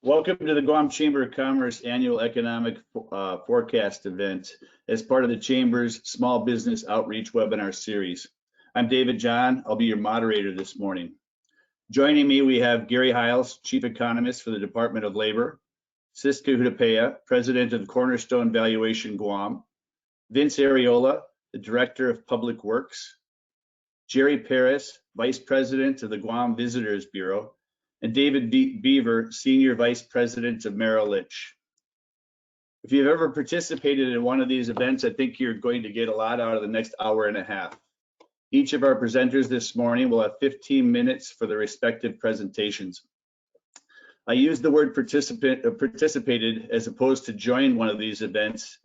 Welcome to the Guam Chamber of Commerce Annual Economic Forecast event as part of the Chamber's Small Business Outreach Webinar Series. I'm David John. I'll be your moderator this morning. Joining me, we have Gary Hiles, Chief Economist for the Department of Labor, SISKA HUTAPEA, President of Cornerstone Valuation Guam, Vince ARRIOLA, the Director of Public Works, Jerry PEREZ, Vice President of the Guam Visitors Bureau, and David Beaver, Senior Vice President of Merrill Lynch. If you've ever participated in one of these events, I think you're going to get a lot out of the next hour and a half. Each of our presenters this morning will have 15 minutes for their respective presentations. I use the word participated as opposed to join one of these events,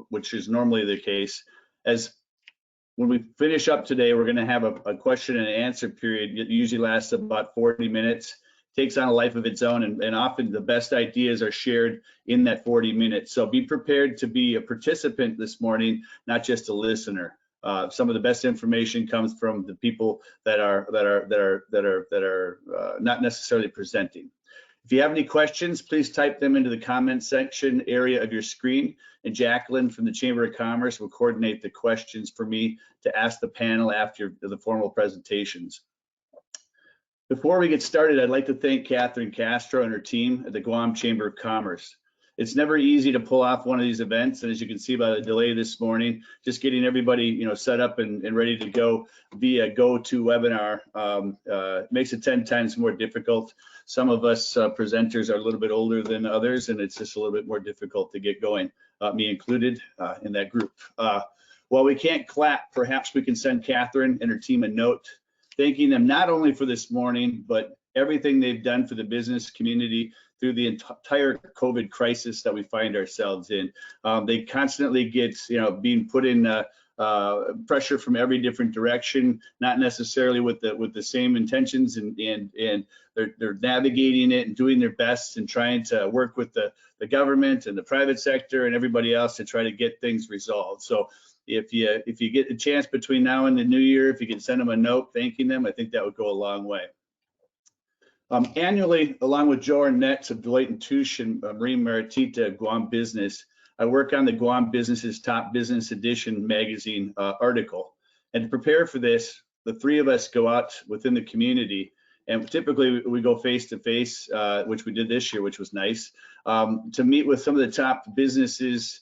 which is normally the case, as when we finish up today, we're going to have a question and answer period. It usually lasts about 40 minutes, takes on a life of its own, and often the best ideas are shared in that 40 minutes. So be prepared to be a participant this morning, not just a listener. Some of the best information comes from the people that are not necessarily presenting. If you have any questions, please type them into the comment section area of your screen, and Jacqueline from the Chamber of Commerce will coordinate the questions for me to ask the panel after the formal presentations. Before we get started, I'd like to thank Catherine Castro and her team at the Guam Chamber of Commerce. It's never easy to pull off one of these events, and as you can see by the delay this morning, just getting everybody set up and ready to go via GoToWebinar makes it 10 times more difficult. Some of us presenters are a little bit older than others, and it's just a little bit more difficult to get going, me included in that group. While we can't clap, perhaps we can send Catherine and her team a note thanking them not only for this morning, but everything they've done for the business community through the entire COVID crisis that we find ourselves in. They constantly get, being put in pressure from every different direction, not necessarily with the same intentions, and they're navigating it and doing their best and trying to work with the government and the private sector and everybody else to try to get things resolved. So if you get a chance between now and the new year, if you can send them a note thanking them, I think that would go a long way. Annually, along with Joe Arnett of Deloitte & Touche and Marine Maritita Guam Business, I work on the Guam Business's Top Business Edition magazine article. And to prepare for this, the three of us go out within the community, and typically we go face to face, which we did this year, which was nice, to meet with some of the top businesses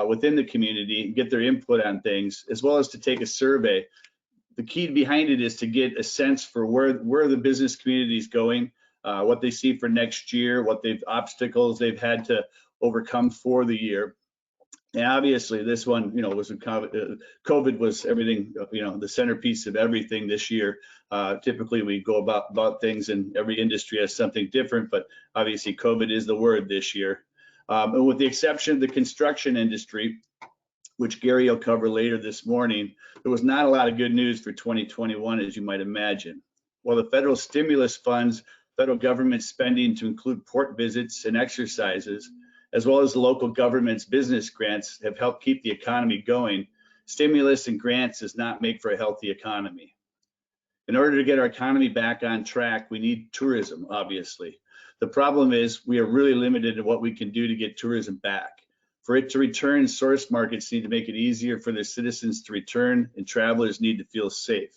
within the community, get their input on things, as well as to take a survey. The key behind it is to get a sense for where the business community is going, what they see for next year, what obstacles they've had to overcome for the year. And obviously this one, was COVID was everything, the centerpiece of everything this year. Typically we go about things, and every industry has something different, but obviously COVID is the word this year. And with the exception of the construction industry, which Gary will cover later this morning, there was not a lot of good news for 2021, as you might imagine. While the federal stimulus funds, federal government spending to include port visits and exercises, as well as the local government's business grants have helped keep the economy going, stimulus and grants does not make for a healthy economy. In order to get our economy back on track, we need tourism, obviously. The problem is we are really limited in what we can do to get tourism back. For it to return, source markets need to make it easier for their citizens to return, and travelers need to feel safe.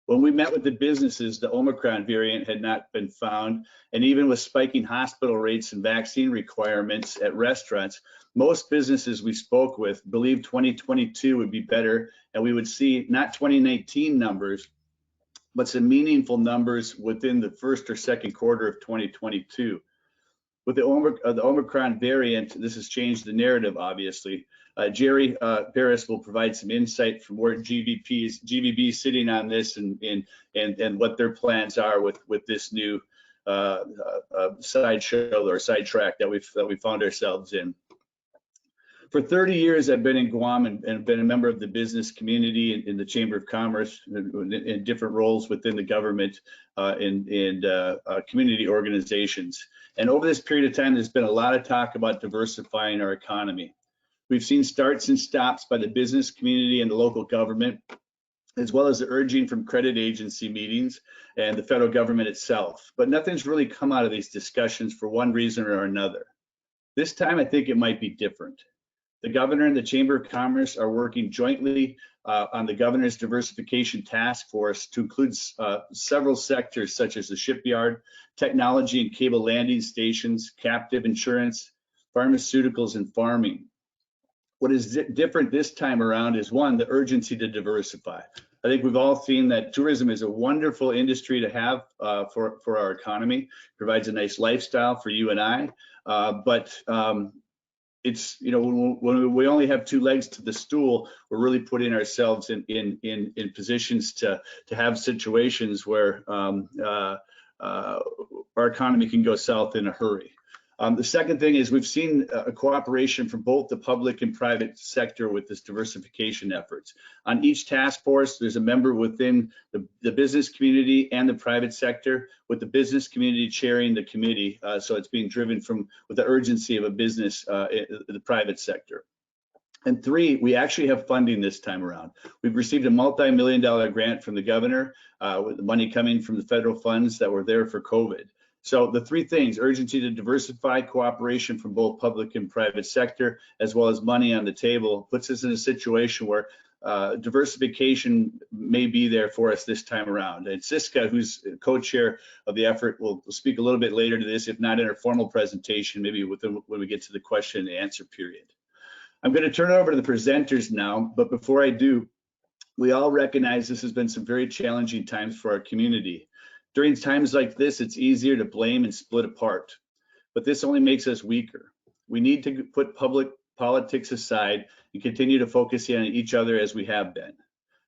When we met with the businesses, the Omicron variant had not been found, and even with spiking hospital rates and vaccine requirements at restaurants, most businesses we spoke with believed 2022 would be better, and we would see not 2019 numbers, but some meaningful numbers within the first or second quarter of 2022. With the Omicron variant, this has changed the narrative, obviously. Jerry PEREZ will provide some insight from where GBB sitting on this and what their plans are with this new sideshow or sidetrack that we found ourselves in. For 30 years, I've been in Guam and been a member of the business community in the Chamber of Commerce in different roles within the government and community organizations. And over this period of time, there's been a lot of talk about diversifying our economy. We've seen starts and stops by the business community and the local government, as well as the urging from credit agency meetings and the federal government itself. But nothing's really come out of these discussions for one reason or another. This time, I think it might be different. The governor and the Chamber of Commerce are working jointly on the governor's diversification task force to include several sectors such as the shipyard, technology and cable landing stations, captive insurance, pharmaceuticals, and farming. What is different this time around is, one, the urgency to diversify. I think we've all seen that tourism is a wonderful industry to have for our economy, provides a nice lifestyle for you and I, but it's, you know, when we only have two legs to the stool, we're really putting ourselves in positions to have situations where our economy can go south in a hurry. The second thing is we've seen a cooperation from both the public and private sector with this diversification efforts. On each task force, there's a member within the business community and the private sector, with the business community chairing the committee. So it's being driven with the urgency of a business, the private sector. And three, we actually have funding this time around. We've received a multi-million-dollar grant from the governor, with the money coming from the federal funds that were there for COVID. So the three things: urgency to diversify, cooperation from both public and private sector, as well as money on the table, puts us in a situation where diversification may be there for us this time around. And SISKA, who's co-chair of the effort, will speak a little bit later to this, if not in her formal presentation, maybe when we get to the question and answer period. I'm going to turn it over to the presenters now, but before I do, we all recognize this has been some very challenging times for our community. During times like this, it's easier to blame and split apart, but this only makes us weaker. We need to put public politics aside and continue to focus in on each other as we have been.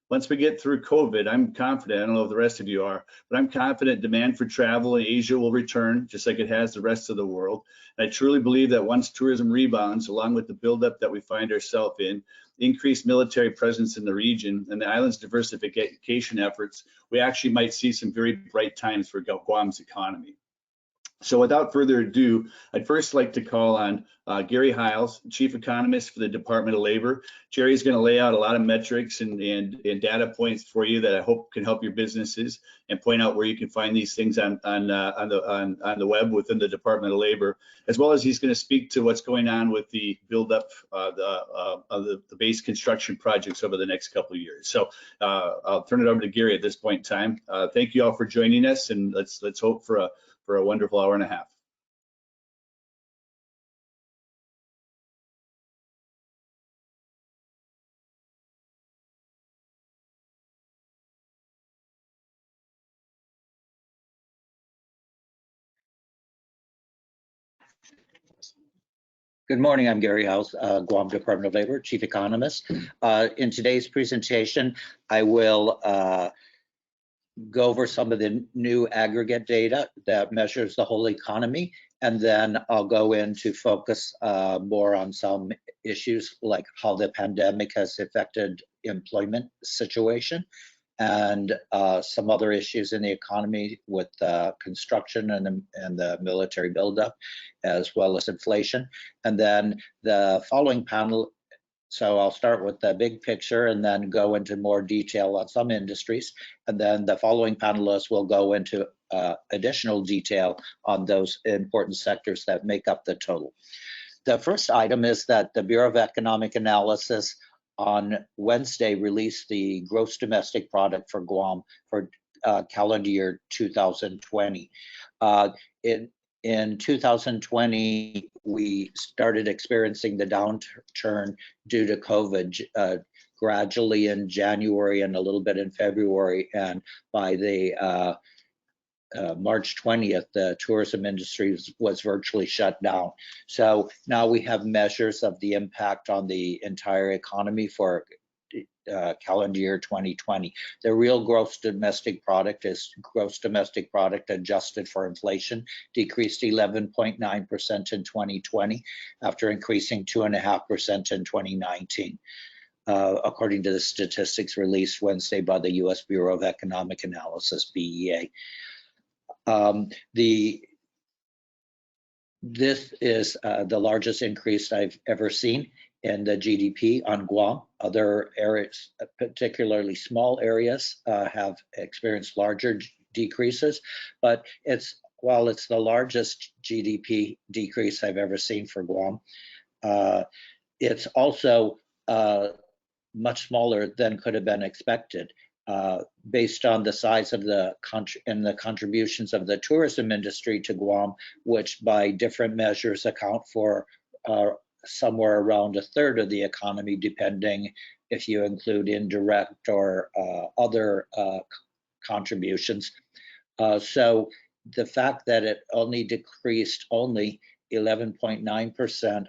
Once we get through COVID, I'm confident, I don't know if the rest of you are, but I'm confident demand for travel in Asia will return, just like it has the rest of the world. And I truly believe that once tourism rebounds, along with the buildup that we find ourselves in, increased military presence in the region, and the island's diversification efforts, we actually might see some very bright times for Guam's economy. So without further ado, I'd first like to call on Gary Hiles, Chief Economist for the Department of Labor. Jerry's going to lay out a lot of metrics and data points for you that I hope can help your businesses, and point out where you can find these things on the web within the Department of Labor, as well as he's going to speak to what's going on with the buildup of the base construction projects over the next couple of years. So I'll turn it over to Gary at this point in time. Thank you all for joining us, and let's hope for a wonderful hour and a half. Good morning, I'm Gary Hiles, Guam Department of Labor, Chief Economist. In today's presentation, I will go over some of the new aggregate data that measures the whole economy, and then I'll go into focus more on some issues like how the pandemic has affected employment situation, and some other issues in the economy with construction and the military buildup, as well as inflation. And then the following panel, so I'll start with the big picture and then go into more detail on some industries. And then the following panelists will go into additional detail on those important sectors that make up the total. The first item is that the Bureau of Economic Analysis on Wednesday released the gross domestic product for Guam for calendar year 2020. In 2020, we started experiencing the downturn due to COVID gradually in January and a little bit in February. And by the March 20th, the tourism industry was virtually shut down. So now we have measures of the impact on the entire economy for calendar year 2020. The real gross domestic product is gross domestic product adjusted for inflation, decreased 11.9% in 2020 after increasing 2.5% in 2019. According to the statistics released Wednesday by the U.S. Bureau of Economic Analysis, BEA. This is the largest increase I've ever seen in the GDP on Guam. Other areas, particularly small areas, have experienced larger decreases, but while it's the largest GDP decrease I've ever seen for Guam, it's also much smaller than could have been expected, based on the size of the contributions of the tourism industry to Guam, which by different measures account for somewhere around a third of the economy, depending if you include indirect or other contributions. So the fact that it only decreased 11.9%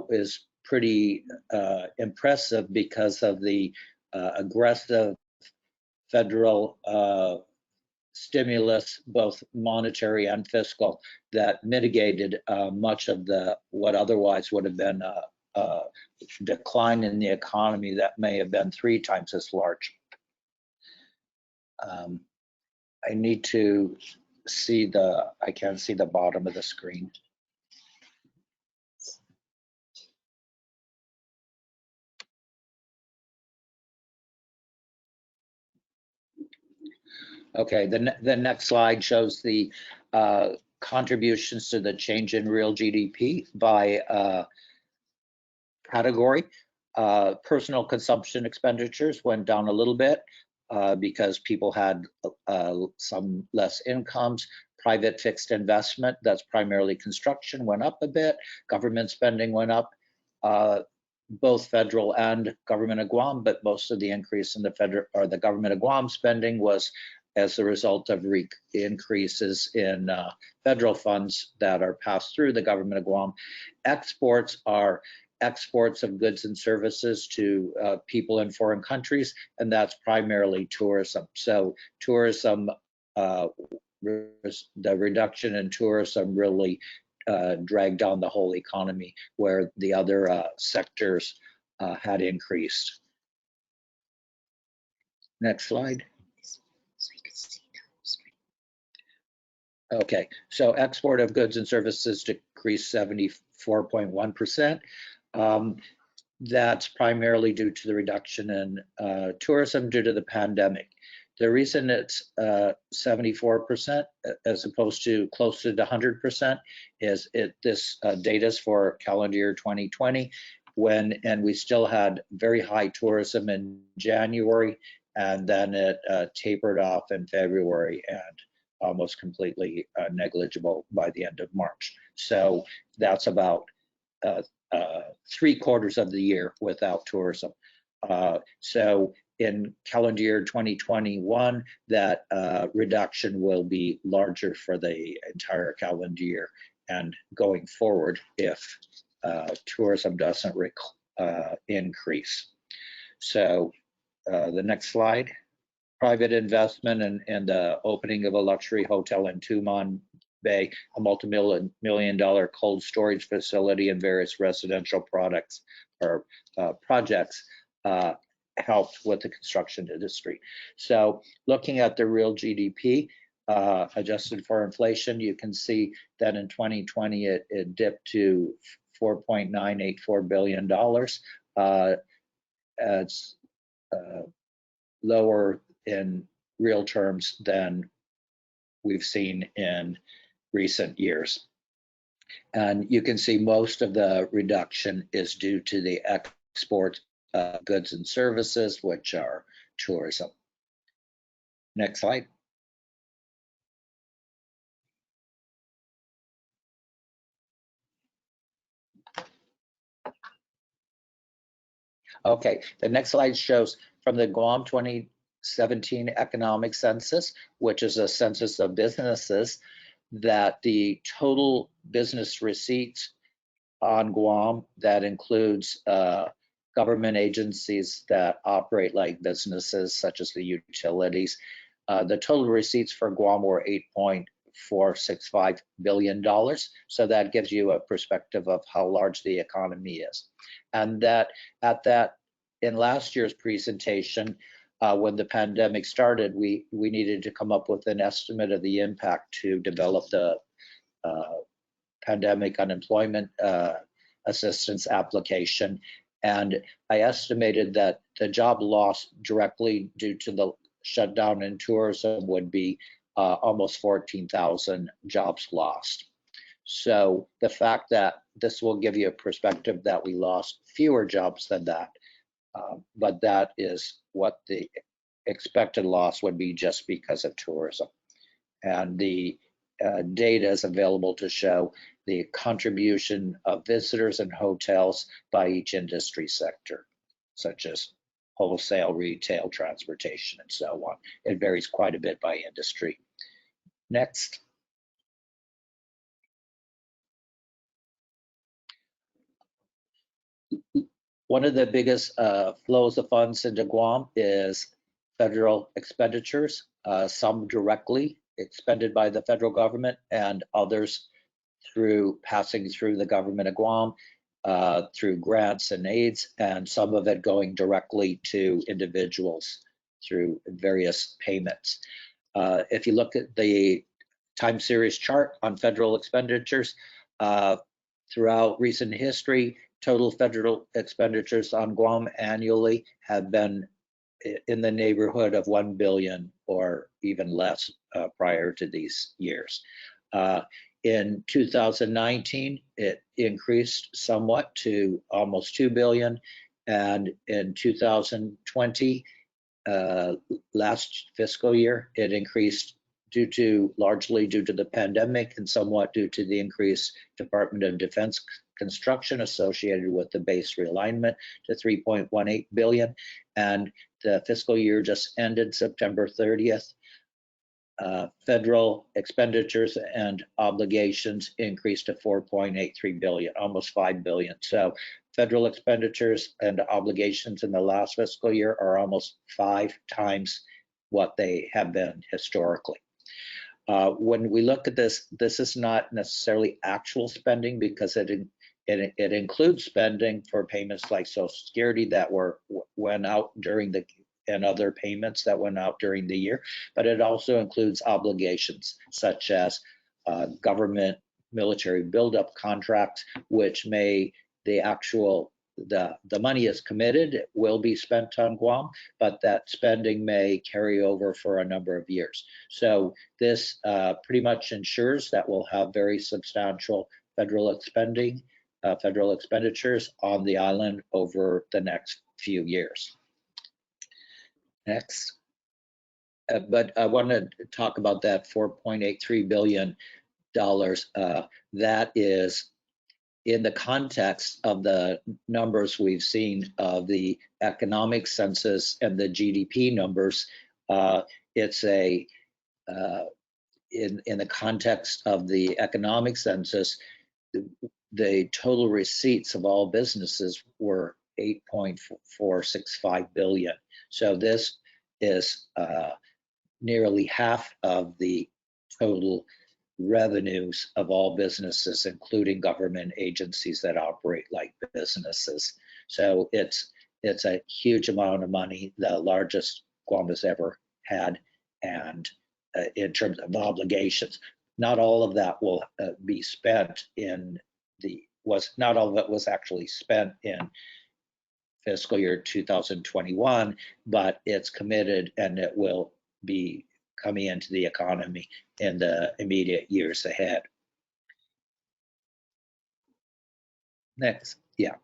is pretty impressive because of the aggressive federal stimulus, both monetary and fiscal, that mitigated much of what otherwise would have been a decline in the economy that may have been 3 times as large. I need to see I can't see the bottom of the screen. Okay, the next slide shows the contributions to the change in real GDP by category. Personal consumption expenditures went down a little bit because people had some less incomes. Private fixed investment, that's primarily construction, went up a bit. Government spending went up, both federal and government of Guam, but most of the increase in the government of Guam spending was as a result of increases in federal funds that are passed through the government of Guam. Exports are exports of goods and services to people in foreign countries, and that's primarily tourism. So tourism, the reduction in tourism really dragged down the whole economy, where the other sectors had increased. Next slide. Okay, so export of goods and services decreased 74.1%. That's primarily due to the reduction in tourism due to the pandemic. The reason it's 74% as opposed to closer to 100% is this data is for calendar year 2020, and we still had very high tourism in January, and then it tapered off in February and almost completely negligible by the end of March. So that's about 3/4 of the year without tourism. So in calendar year 2021, that reduction will be larger for the entire calendar year, and going forward if tourism doesn't increase. So the next slide. Private investment and the opening of a luxury hotel in Tumon Bay, a multi-million-dollar cold storage facility, and various residential products or projects helped with the construction industry. So looking at the real GDP adjusted for inflation, you can see that in 2020 it dipped to $4.984 billion. It's lower in real terms than we've seen in recent years. And you can see most of the reduction is due to the export goods and services, which are tourism. Next slide. Okay, the next slide shows from the Guam 2017 economic census, which is a census of businesses, that the total business receipts on Guam, that includes government agencies that operate like businesses, such as the utilities, the total receipts for Guam were $8.465 billion. So that gives you a perspective of how large the economy is. And that in last year's presentation, when the pandemic started, we needed to come up with an estimate of the impact to develop the pandemic unemployment assistance application. And I estimated that the job loss directly due to the shutdown in tourism would be almost 14,000 jobs lost. So the fact that this will give you a perspective that we lost fewer jobs than that, but that is what the expected loss would be just because of tourism. And the data is available to show the contribution of visitors and hotels by each industry sector, such as wholesale, retail, transportation, and so on. It varies quite a bit by industry. Next. One of the biggest flows of funds into Guam is federal expenditures, some directly expended by the federal government and others through passing through the government of Guam, through grants and aids, and some of it going directly to individuals through various payments. If you look at the time series chart on federal expenditures, throughout recent history, total federal expenditures on Guam annually have been in the neighborhood of 1 billion or even less prior to these years. In 2019, it increased somewhat to almost 2 billion. And in 2020, last fiscal year, it increased largely due to the pandemic and somewhat due to the increased Department of Defense construction associated with the base realignment to 3.18 billion. And the fiscal year just ended September 30th. Federal expenditures and obligations increased to 4.83 billion, almost 5 billion. So federal expenditures and obligations in the last fiscal year are almost 5 times what they have been historically. When we look at this, this is not necessarily actual spending because it includes spending for payments like Social Security that went out during the and other payments that went out during the year, but it also includes obligations such as government military buildup contracts, which the money is committed, it will be spent on Guam, but that spending may carry over for a number of years. So this pretty much ensures that we'll have very substantial federal expenditures on the island over the next few years. Next. But I want to talk about that $4.83 billion. That is in the context of the numbers we've seen of the economic census and the GDP numbers. It's in the context of the economic census, the total receipts of all businesses were 8.465 billion. So this is nearly half of the total revenues of all businesses, including government agencies that operate like businesses. So it's a huge amount of money, the largest Guam has ever had, and in terms of obligations. Not all of that will be spent not all of it was actually spent in fiscal year 2021, but it's committed and it will be coming into the economy in the immediate years ahead. Next, yeah.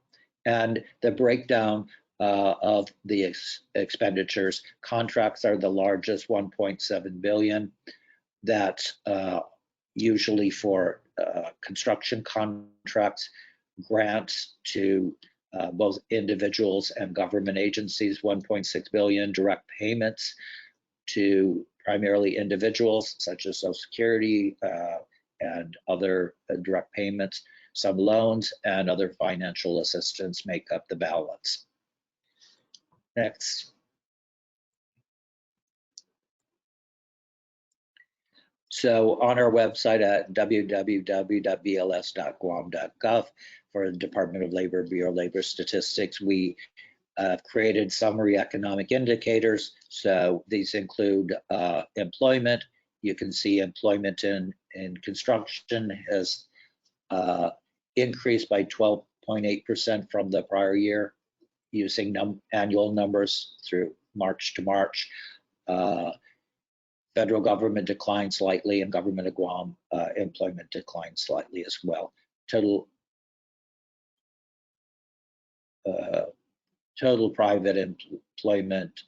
And the breakdown of the expenditures, contracts are the largest, 1.7 billion. That's usually for construction contracts, grants to both individuals and government agencies, 1.6 billion, direct payments to primarily individuals such as Social Security and other direct payments, some loans and other financial assistance make up the balance. Next. So on our website at www.bls.guam.gov for the Department of Labor, Bureau of Labor Statistics, we created summary economic indicators. So these include employment. You can see employment in construction has increased by 12% 0.8% from the prior year, using annual numbers through March to March. Federal government declined slightly, and government of Guam employment declined slightly as well. Total private employment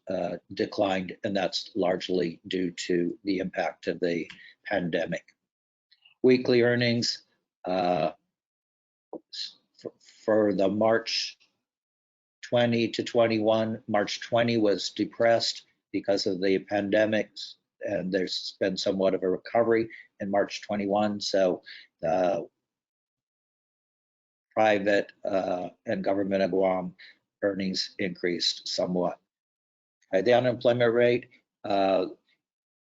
declined, and that's largely due to the impact of the pandemic. Weekly earnings for the March 20 to 21, March 20 was depressed because of the pandemics, and there's been somewhat of a recovery in March 21. So private and government of Guam earnings increased somewhat. The unemployment rate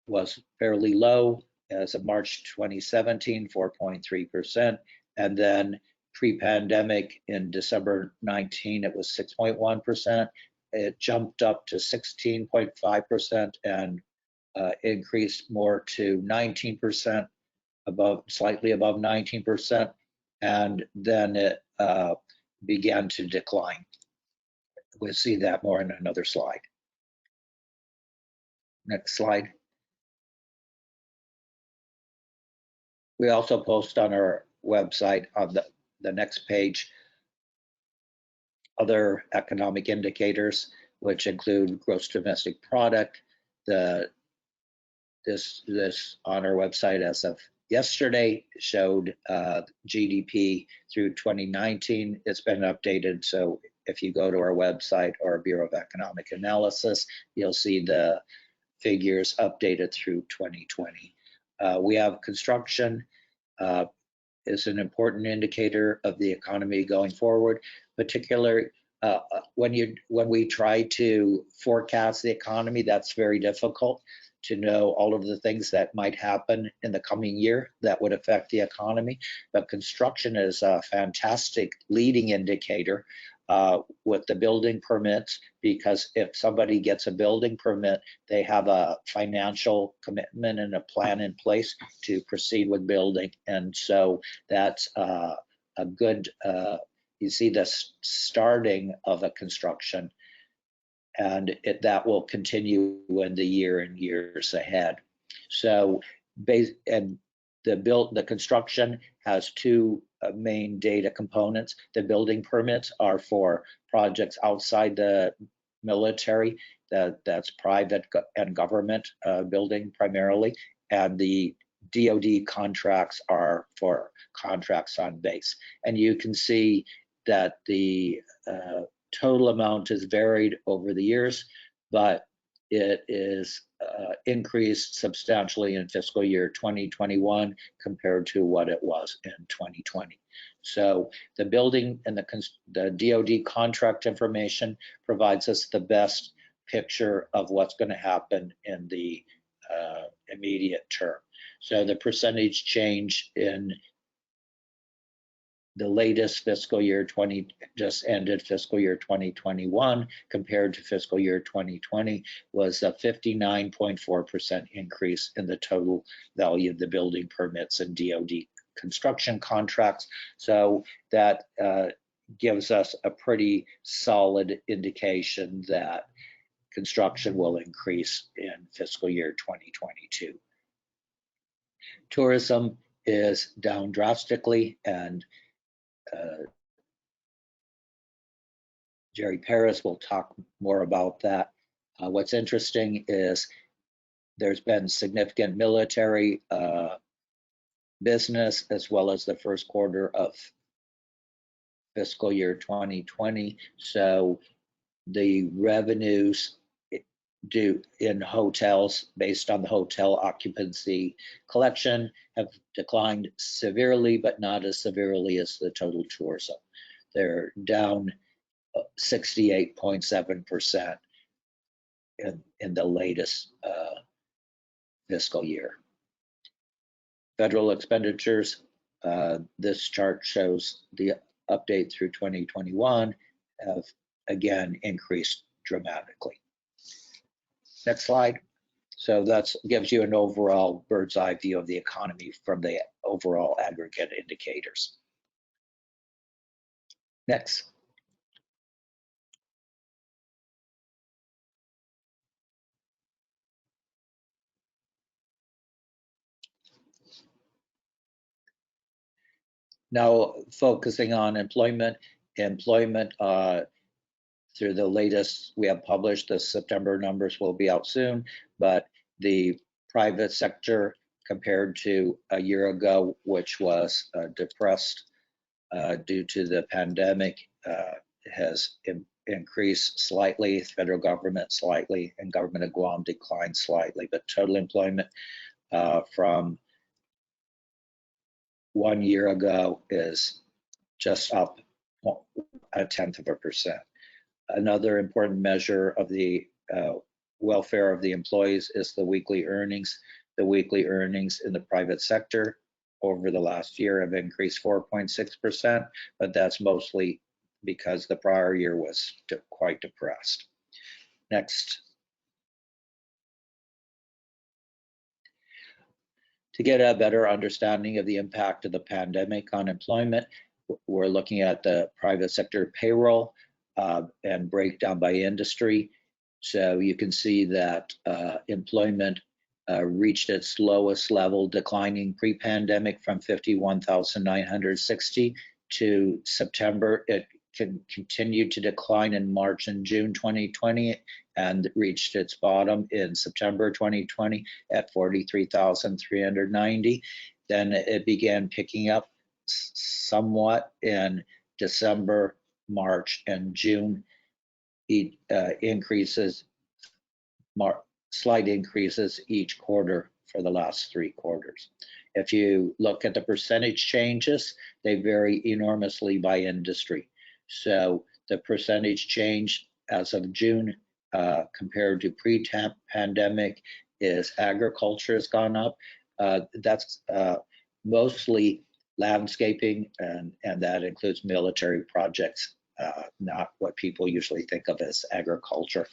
was fairly low as of March 2017, 4.3%, and then pre-pandemic in December 19, it was 6.1%. It jumped up to 16.5% and increased more to 19%, slightly above 19%, and then it began to decline. We'll see that more in another slide. Next slide. We also post on our website on the next page other economic indicators, which include gross domestic product. This on our website as of yesterday showed GDP through 2019. It's been updated, so if you go to our website or Bureau of Economic Analysis, you'll see the figures updated through 2020. We have construction is an important indicator of the economy going forward, particularly when we try to forecast the economy. That's very difficult to know all of the things that might happen in the coming year that would affect the economy. But construction is a fantastic leading indicator with the building permits, because if somebody gets a building permit, they have a financial commitment and a plan in place to proceed with building. And so that's a good, you see the starting of a construction, and that will continue in the year and years ahead. So the construction has two main data components. The building permits are for projects outside the military, that's private and government building primarily, and the DoD contracts are for contracts on base. And you can see that the total amount has varied over the years, but it is increased substantially in fiscal year 2021 compared to what it was in 2020. So the building and the DoD contract information provides us the best picture of what's going to happen in the immediate term. So the percentage change in the latest fiscal year just ended fiscal year 2021 compared to fiscal year 2020 was a 59.4% increase in the total value of the building permits and DoD construction contracts. So that gives us a pretty solid indication that construction will increase in fiscal year 2022. Tourism is down drastically, and Jerry PEREZ will talk more about that. What's interesting is there's been significant military business as well as the first quarter of fiscal year 2020. So the revenues due in hotels based on the hotel occupancy collection have declined severely, but not as severely as the total tourism. They're down 68.7% in the latest fiscal year. Federal expenditures, this chart shows the update through 2021 have again increased dramatically. Next slide. So that gives you an overall bird's eye view of the economy from the overall aggregate indicators. Next. Now focusing on employment through the latest we have published, the September numbers will be out soon, but the private sector compared to a year ago, which was depressed due to the pandemic, has increased slightly, federal government slightly, and government of Guam declined slightly, but total employment from 1 year ago is just up 0.1%. Another important measure of the welfare of the employees is the weekly earnings. The weekly earnings in the private sector over the last year have increased 4.6%, but that's mostly because the prior year was quite depressed. Next. To get a better understanding of the impact of the pandemic on employment, we're looking at the private sector payroll and breakdown by industry. So you can see that employment reached its lowest level, declining pre-pandemic from 51,960 to September. It continued to decline in March and June 2020 and reached its bottom in September 2020 at 43,390. Then it began picking up somewhat in December, March, and June. Slight increases each quarter for the last 3 quarters. If you look at the percentage changes, they vary enormously by industry. So the percentage change as of June compared to pre-pandemic is agriculture has gone up. That's mostly landscaping, and that includes military projects, not what people usually think of as agriculture,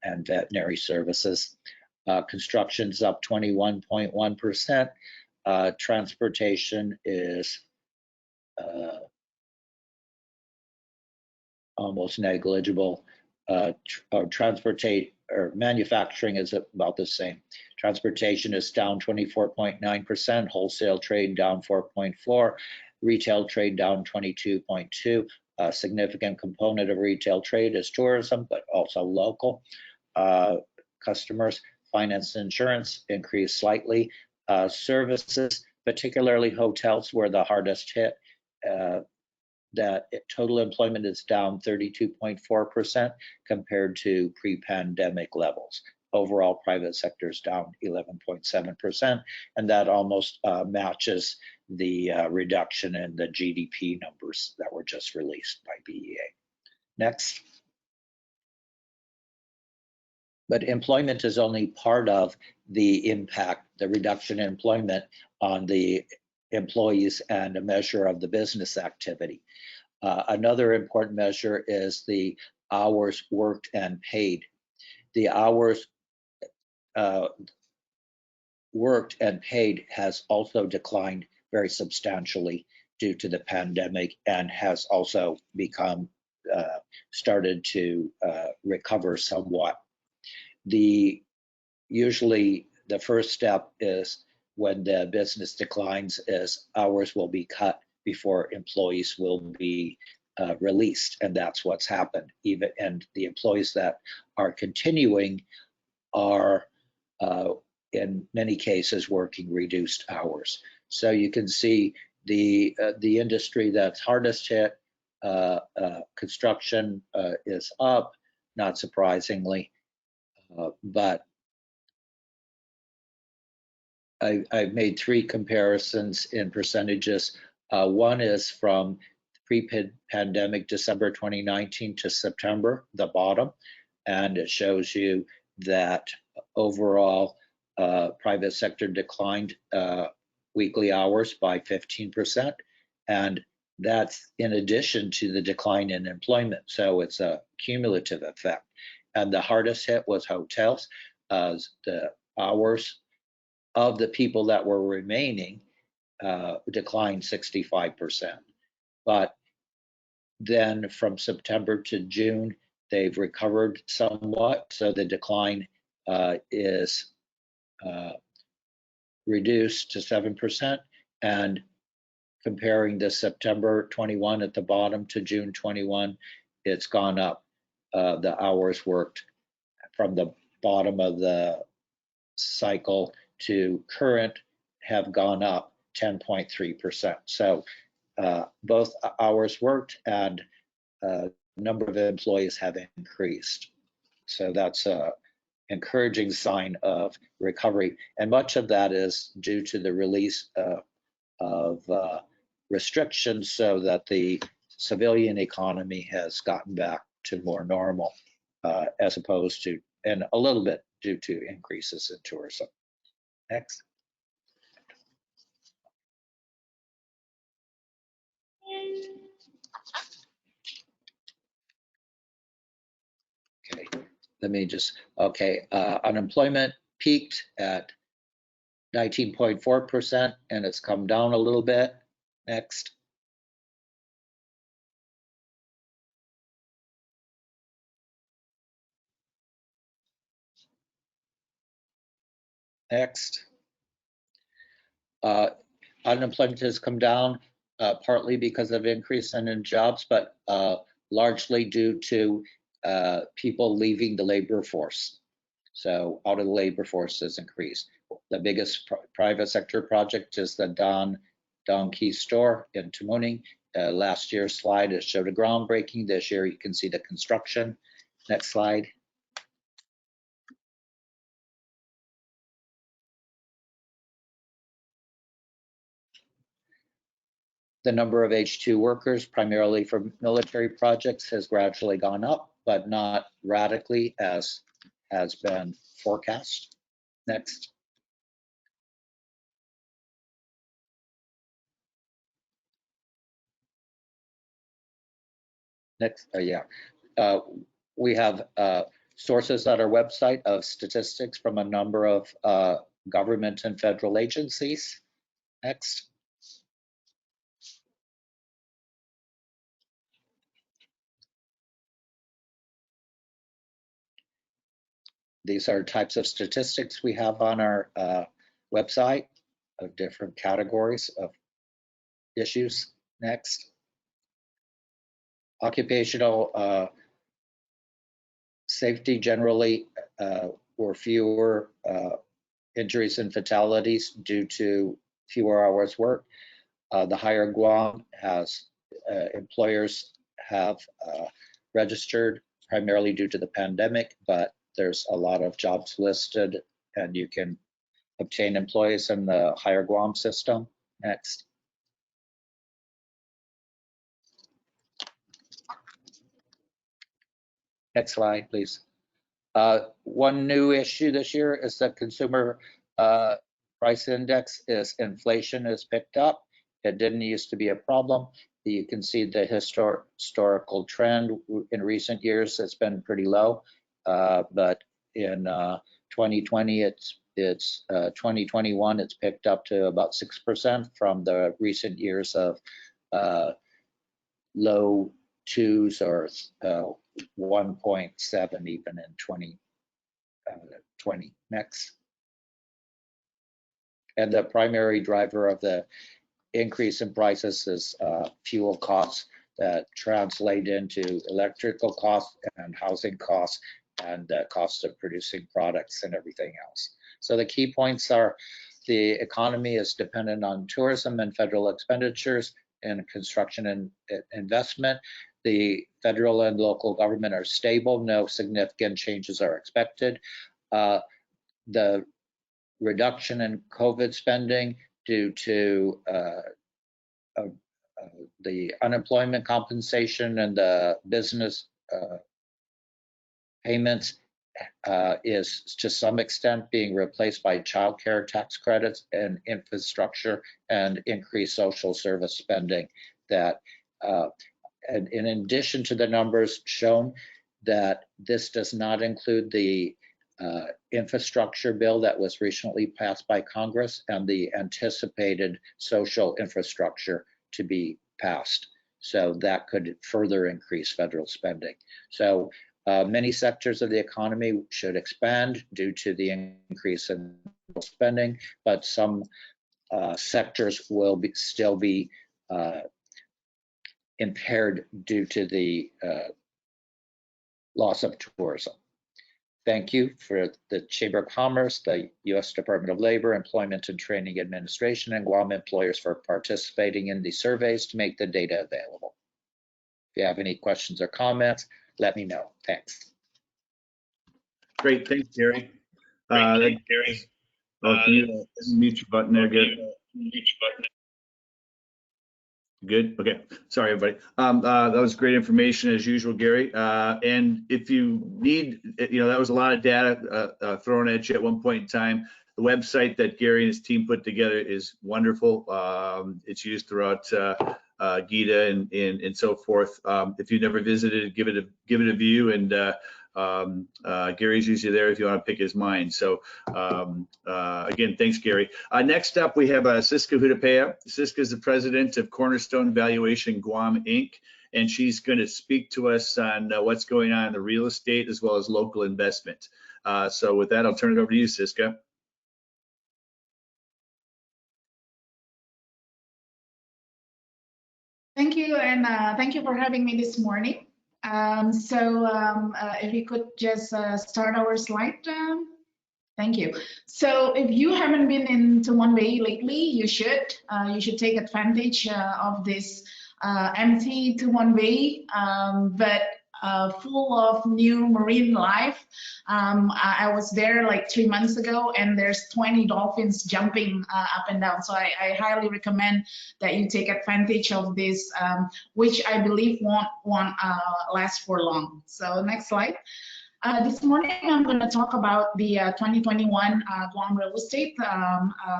and veterinary services. Construction's up 21.1%. Transportation is almost negligible. Manufacturing is about the same. Transportation is down 24.9%. Wholesale trade down 4.4%. Retail trade down 22.2%. A significant component of retail trade is tourism, but also local customers. Finance and insurance increased slightly. Services, particularly hotels, were the hardest hit. Total employment is down 32.4% compared to pre-pandemic levels. Overall, private sector is down 11.7%, and that almost matches the reduction in the GDP numbers that were just released by BEA. Next. But employment is only part of the impact, the reduction in employment on the employees and a measure of the business activity. Another important measure is the hours worked and paid. The hours worked and paid has also declined very substantially due to the pandemic and has also become started to recover somewhat. Usually the first step is when the business declines is hours will be cut before employees will be released, and that's what's happened. And the employees that are continuing are in many cases working reduced hours. So you can see the industry that's hardest hit, construction is up, not surprisingly, but I've made 3 comparisons in percentages. One is from pre-pandemic December 2019 to September, the bottom, and it shows you that overall private sector declined weekly hours by 15%, and that's in addition to the decline in employment, so it's a cumulative effect. And the hardest hit was hotels. The hours of the people that were remaining declined 65%. But Then from September to June, they've recovered somewhat. So the decline is reduced to 7%. And comparing the September 21 at the bottom to June 21, it's gone up. The hours worked from the bottom of the cycle to current have gone up 10.3%. So both hours worked and number of employees have increased. So that's a encouraging sign of recovery. And much of that is due to the release of restrictions so that the civilian economy has gotten back to more normal, as opposed to, and a little bit due to increases in tourism. Next. Okay, let me just, okay, unemployment peaked at 19.4% and it's come down a little bit. Next. Next. Unemployment has come down partly because of increase in jobs, but largely due to people leaving the labor force. So out of the labor force has increased. The biggest private sector project is the Don Key store in Tamuning. Last year's slide, it showed a groundbreaking. This year you can see the construction. Next slide. The number of H2 workers, primarily for military projects, has gradually gone up, but not radically as has been forecast. Next. Next, we have sources at our website of statistics from a number of government and federal agencies. Next. These are types of statistics we have on our website of different categories of issues. Next. Occupational safety generally were fewer injuries and fatalities due to fewer hours worked. The higher Guam has employers have registered primarily due to the pandemic, but there's a lot of jobs listed and you can obtain employees in the higher Guam system. Next. Next slide, please. One new issue this year is the consumer price index is inflation has picked up. It didn't used to be a problem. You can see the historical trend in recent years. It's been pretty low, but in 2020, it's 2021, it's picked up to about 6% from the recent years of low twos or 1.7 even in 2020. Next. And the primary driver of the increase in prices is fuel costs that translate into electrical costs and housing costs and the cost of producing products and everything else. So the key points are the economy is dependent on tourism and federal expenditures and construction and investment. The federal and local government are stable. No significant changes are expected. The reduction in COVID spending due to the unemployment compensation and the business payments is to some extent being replaced by child care tax credits and infrastructure and increased social service spending. That and in addition to the numbers shown, that this does not include the infrastructure bill that was recently passed by Congress and the anticipated social infrastructure to be passed. So that could further increase federal spending. So many sectors of the economy should expand due to the increase in spending, but some sectors will still be impaired due to the loss of tourism. Thank you for the Chamber of Commerce, the U.S. Department of Labor, Employment and Training Administration, and Guam employers for participating in the surveys to make the data available. If you have any questions or comments, let me know. Thanks. Great, thanks, Gary. Mute your button there, Gary. Good. Okay. Sorry, everybody. That was great information as usual, Gary. And if you need, that was a lot of data thrown at you at one point in time. The website that Gary and his team put together is wonderful. It's used throughout GEDA and so forth. If you've never visited, give it a view, and Gary's usually there if you want to pick his mind. So again, thanks, Gary. Next up, we have SISKA HUTAPEA. SISKA is the president of Cornerstone Valuation Guam, Inc., and she's going to speak to us on what's going on in the real estate as well as local investment. So with that, I'll turn it over to you, SISKA. Thank you, and thank you for having me this morning. If you could just start our slide. Thank you. So if you haven't been into One Bay lately, you should take advantage of this empty to One Bay, but full of new marine life. I was there like 3 months ago, and there's 20 dolphins jumping up and down. So I highly recommend that you take advantage of this, which I believe won't last for long. So next slide. This morning, I'm going to talk about the 2021 Guam real estate,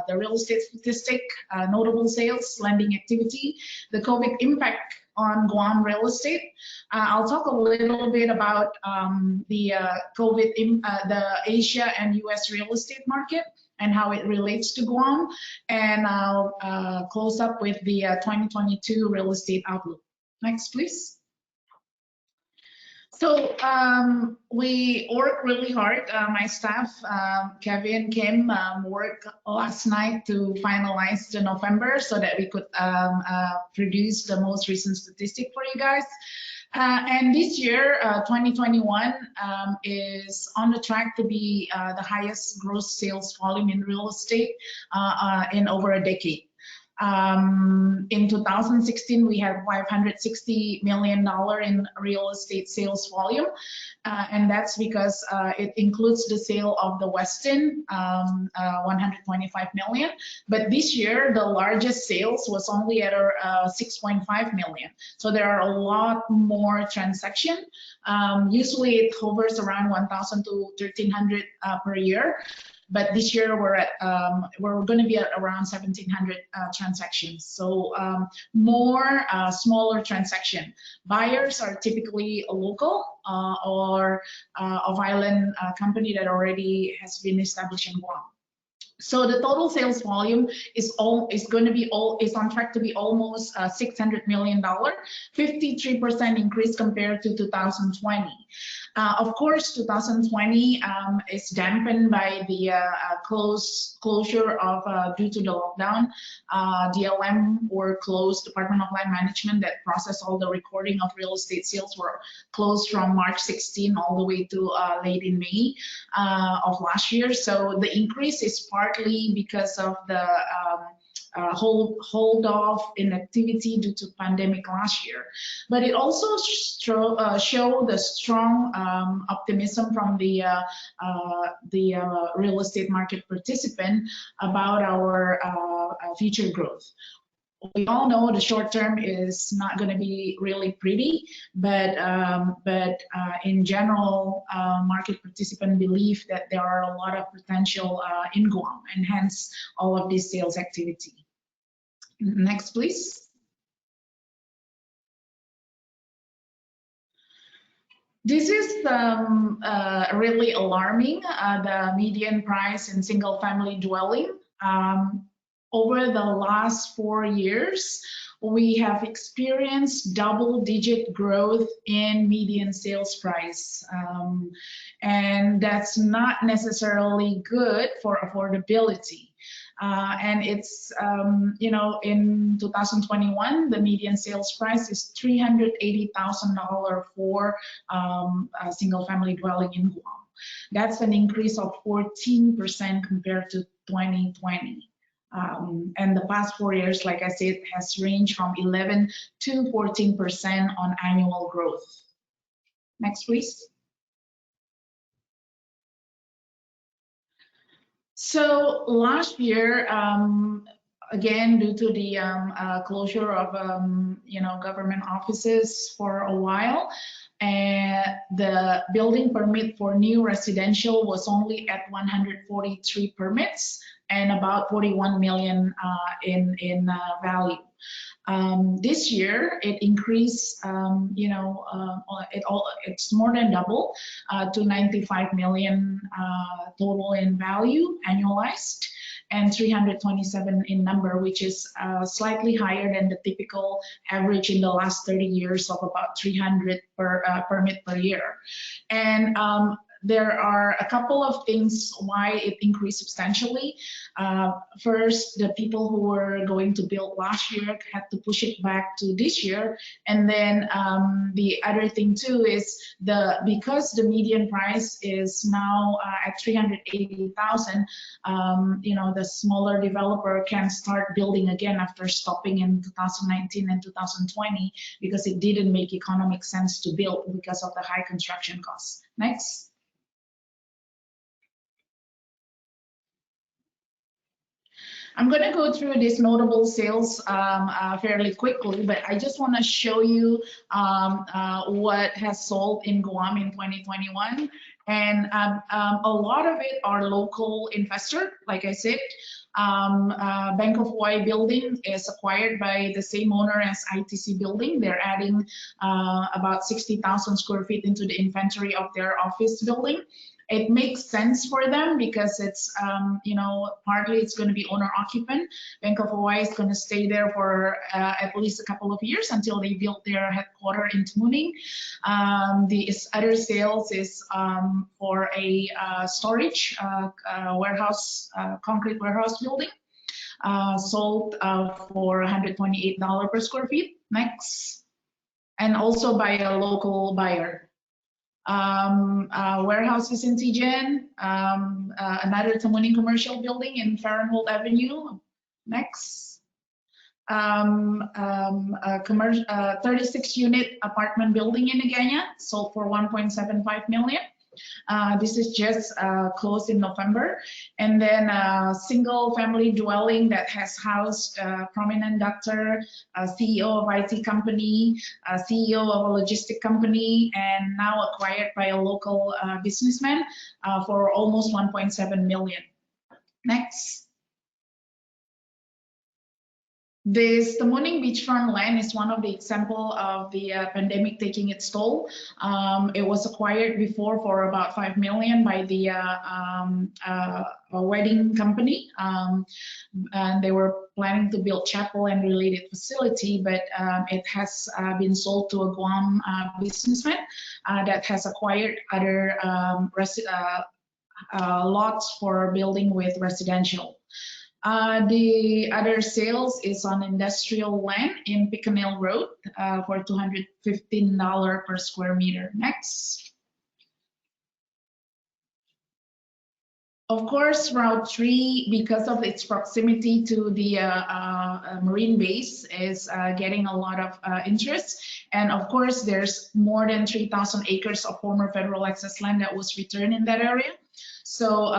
the real estate statistic, notable sales, lending activity, the COVID impact on Guam real estate. I'll talk a little bit about the COVID, the Asia and US real estate market and how it relates to Guam. And I'll close up with the 2022 real estate outlook. Next, please. So we work really hard. My staff, Kevin, Kim, worked last night to finalize the November so that we could produce the most recent statistic for you guys. And this year, 2021, is on the track to be the highest gross sales volume in real estate in over a decade. In 2016, we had $560 million in real estate sales volume, and that's because it includes the sale of the Westin, 125 million. But this year, the largest sales was only at 6.5 million. So there are a lot more transactions. Usually, it hovers around 1,000 to 1,300 per year. But this year we're going to be at around 1,700 transactions. So more smaller transaction. Buyers are typically a local or of island company that already has been established in Guam. So the total sales volume is on track to be almost $600 million, 53% increase compared to 2020. Of course, 2020 is dampened by the closure of due to the lockdown. DLM were closed. Department of Land Management that process all the recording of real estate sales were closed from March 16 all the way to late in May of last year. So the increase is partly because of the hold off in activity due to pandemic last year, but it also show the strong optimism from the real estate market participant about our future growth. We all know the short term is not going to be really pretty, but in general, market participants believe that there are a lot of potential in Guam, and hence all of this sales activity. Next, please. This is really alarming, the median price in single family dwelling. Over the last 4 years, we have experienced double-digit growth in median sales price. And that's not necessarily good for affordability. And it's, you know, in 2021, the median sales price is $380,000 for a single-family dwelling in Guam. That's an increase of 14% compared to 2020. And the past 4 years, like I said, has ranged from 11 to 14% on annual growth. Next, please. So last year, again, due to the closure of you know, government offices for a while, and the building permit for new residential was only at 143 permits and about 41 million in value. This year it increased, you know, it's more than double to 95 million total in value annualized, and 327 in number, which is slightly higher than the typical average in the last 30 years of about 300 per permit per year. And there are a couple of things why it increased substantially. First, the people who were going to build last year had to push it back to this year. And then the other thing too is because the median price is now at 380,000, you know, the smaller developer can start building again after stopping in 2019 and 2020 because it didn't make economic sense to build because of the high construction costs. Next. I'm going to go through these notable sales fairly quickly, but I just want to show you what has sold in Guam in 2021. And a lot of it are local investor, like I said. Bank of Hawaii building is acquired by the same owner as ITC building. They're adding about 60,000 square feet into the inventory of their office building. It makes sense for them because it's, you know, partly it's going to be owner occupant. Bank of Hawaii is going to stay there for at least a couple of years until they build their headquarters in Tamuning. The other sales is for a storage warehouse, concrete warehouse building, sold for $128 per square feet. Next. And also by a local buyer. Warehouses in Tijen, another Tamuning commercial building in Fahrenhold Avenue. Next. 36 unit apartment building in Agaya, sold for 1.75 million. This is just closed in November. And then a single family dwelling that has housed a prominent doctor, a CEO of IT company, a CEO of a logistic company, and now acquired by a local businessman for almost 1.7 million. Next. This Tamuning beachfront land is one of the example of the pandemic taking its toll. It was acquired before for about 5 million by the wedding company. And they were planning to build chapel and related facility, but it has been sold to a Guam businessman that has acquired other lots for building with residential. The other sales is on industrial land in Picanel Road for $215 per square meter. Next. Of course, Route 3, because of its proximity to the marine base, is getting a lot of interest. And of course, there's more than 3,000 acres of former federal access land that was returned in that area. So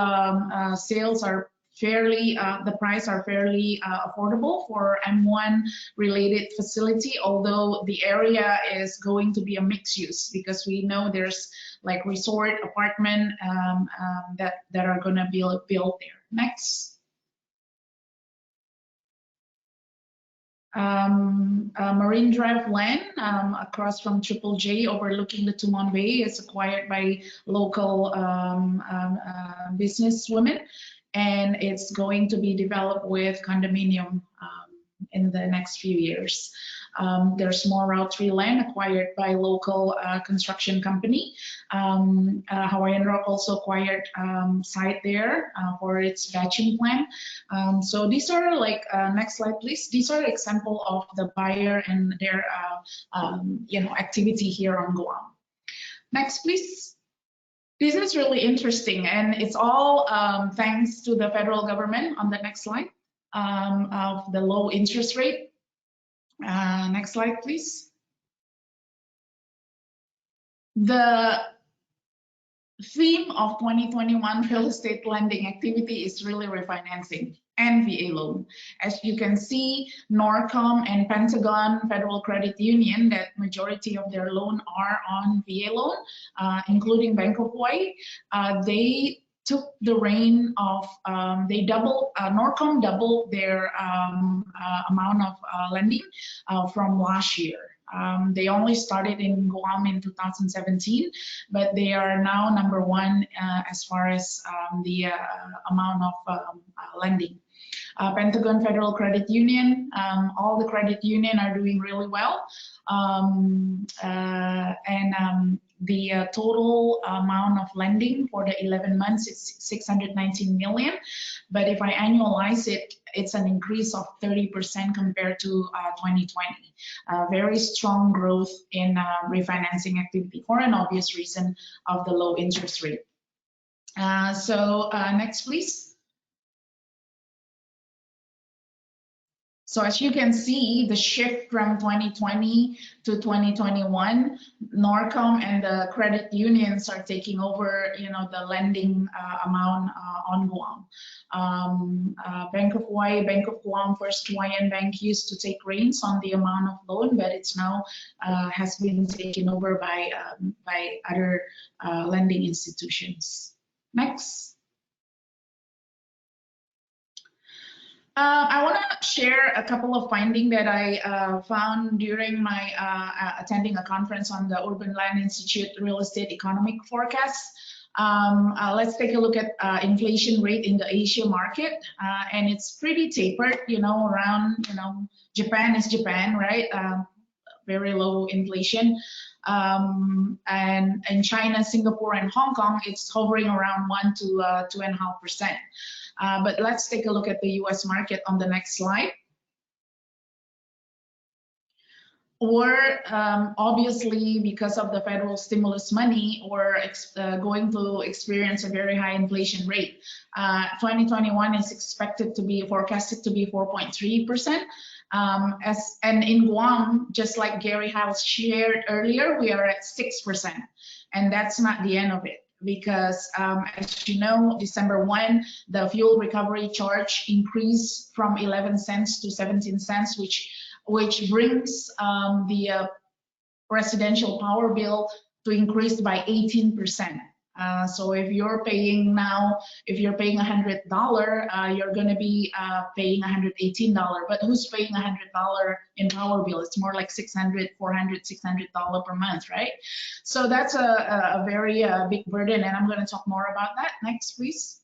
sales are fairly, the price are fairly affordable for M1 related facility, although the area is going to be a mixed use because we know there's like resort apartment that are going to be built there. Next. Marine Drive land across from Triple J overlooking the Tumon Bay is acquired by local business women. And it's going to be developed with condominium in the next few years. There's more Route 3 land acquired by local construction company. Hawaiian Rock also acquired site there for its batching plant. So these are like, next slide please. These are example of the buyer and their activity here on Guam. Next please. This is really interesting, and it's all thanks to the federal government. On the next slide, of the low interest rate. Next slide, please. The theme of 2021 real estate lending activity is really refinancing and VA loan. As you can see, NORCOM and Pentagon Federal Credit Union, that majority of their loan are on VA loan, including Bank of Hawaii. They took the reign of, NORCOM doubled their amount of lending from last year. They only started in Guam in 2017, but they are now #1 as far as the amount of lending. Pentagon Federal Credit Union, all the credit union are doing really well. The total amount of lending for the 11 months is 619 million. But if I annualize it, it's an increase of 30% compared to 2020. Very strong growth in refinancing activity for an obvious reason of the low interest rate. Next, please. So as you can see, the shift from 2020 to 2021, NORCOM and the credit unions are taking over, the lending amount on Guam. Bank of Hawaii, Bank of Guam, First Hawaiian Bank used to take reins on the amount of loan, but it's now has been taken over by other lending institutions. Next. I want to share a couple of findings that I found during my attending a conference on the Urban Land Institute Real Estate Economic Forecast. Let's take a look at inflation rate in the Asia market, and it's pretty tapered, around, Japan is Japan, right? Very low inflation. And in China, Singapore, and Hong Kong, it's hovering around 1 to 2.5%. But let's take a look at the US market on the next slide. We're obviously, because of the federal stimulus money, we're going to experience a very high inflation rate. 2021 is forecasted to be 4.3%. And in Guam, just like Gary Hiles shared earlier, we are at 6%. And that's not the end of it. Because as you know, December 1, the fuel recovery charge increased from 11 cents to 17 cents, which brings the residential power bill to increase by 18%. So if you're paying now, if you're paying $100, you're going to be paying $118. But who's paying $100 in power bill? It's more like $600, $400, $600 per month, right? So that's a very big burden, and I'm going to talk more about that. Next, please.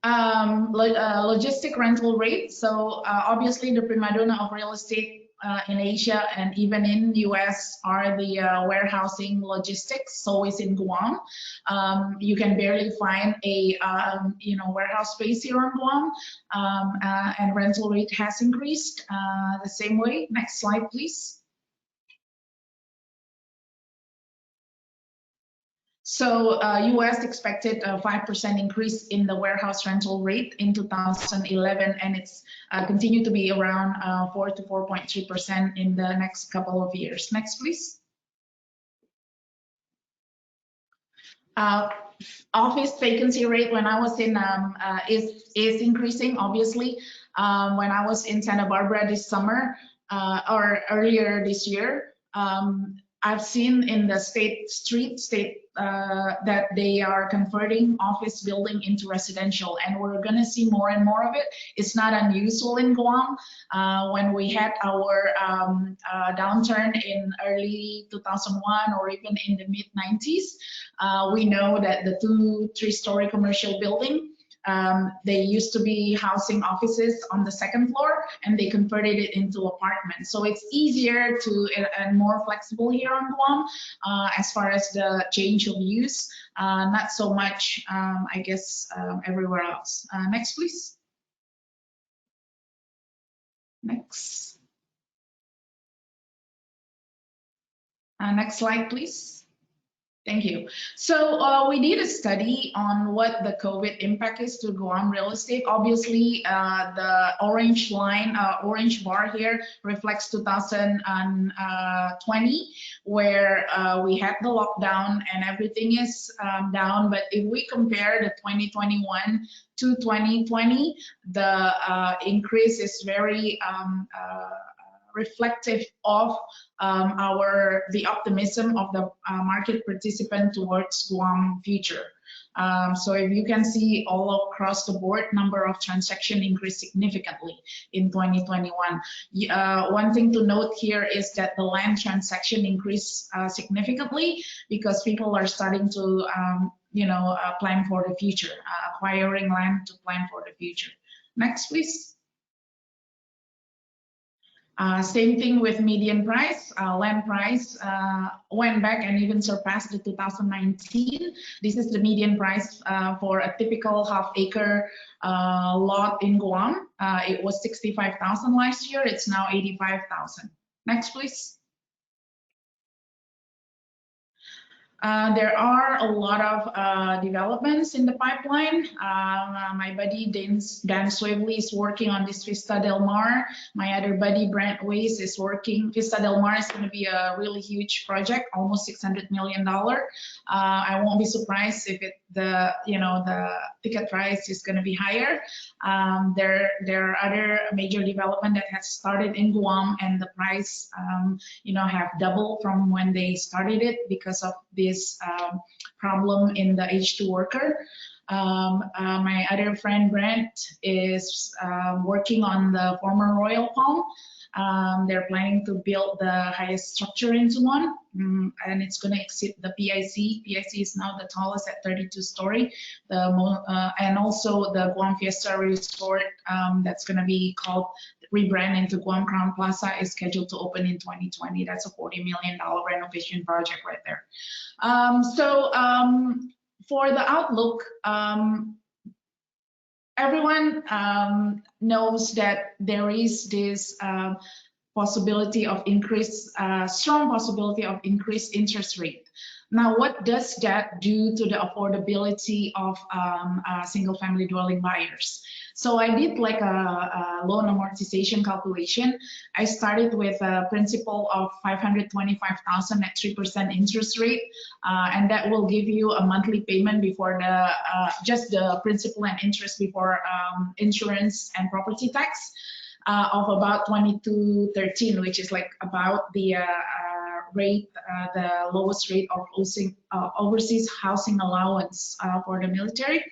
Logistic rental rate. So obviously the prima donna of real estate in Asia and even in US are the warehousing logistics. So it's in Guam. You can barely find a warehouse space here on Guam, and rental rate has increased the same way. Next slide, please. So US expected a 5% increase in the warehouse rental rate in 2011, and it's continued to be around 4 to 4.3% in the next couple of years. Next, please. Office vacancy rate when I was in is increasing, obviously. When I was in Santa Barbara this summer or earlier this year, I've seen in the state that they are converting office building into residential, and we're going to see more and more of it. It's not unusual in Guam. When we had our downturn in early 2001 or even in the mid 90s, we know that the 2-3 story commercial building They used to be housing offices on the second floor, and they converted it into apartments. So it's easier to and more flexible here on Guam as far as the change of use. Not so much, I guess, everywhere else. Next, please. Next. Next slide, please. Thank you. So we did a study on what the COVID impact is to Guam real estate. Obviously, the orange line, orange bar here reflects 2020, where we had the lockdown and everything is down. But if we compare the 2021 to 2020, the increase is very reflective of the optimism of the market participant towards Guam future. So if you can see all across the board, number of transactions increased significantly in 2021. One thing to note here is that the land transaction increased significantly because people are starting to plan for the future, acquiring land to plan for the future. Next, please. Same thing with median price. Land price went back and even surpassed the 2019. This is the median price for a typical half-acre lot in Guam. It was 65,000 last year. It's now 85,000. Next, please. There are a lot of developments in the pipeline. My buddy Dan Swavely is working on this Vista Del Mar. My other buddy Brent Weiss is working. Vista Del Mar is going to be a really huge project, almost $600 million. I won't be surprised if the ticket price is going to be higher. There are other major development that has started in Guam, and the price have doubled from when they started it because of this problem in the H2 worker. My other friend Brent is working on the former Royal Palm. They're planning to build the highest structure into one, and it's going to exceed the PIC. PIC is now the tallest at 32-story. And also the Guam Fiesta Resort that's going to be called rebrand into Guam Crown Plaza is scheduled to open in 2020. That's a $40 million renovation project right there. For the outlook, everyone knows that there is this possibility of strong possibility of increased interest rate. Now, what does that do to the affordability of single-family dwelling buyers? So I did like a loan amortization calculation. I started with a principal of $525,000 at 3% interest rate, and that will give you a monthly payment before just the principal and interest before insurance and property tax of about $22.13, which is like about the rate, the lowest rate of overseas housing allowance for the military.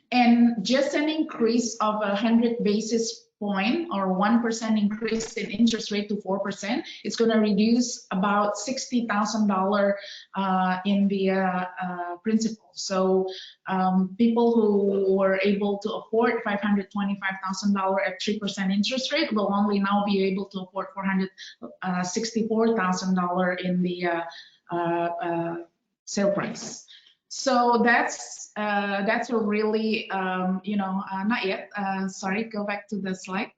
And just an increase of 100 basis point or 1% increase in interest rate to 4%, it's going to reduce about $60,000 in the principal. So people who were able to afford $525,000 at 3% interest rate will only now be able to afford $464,000 in the sale price. So that's a really, not yet, sorry, go back to the slide.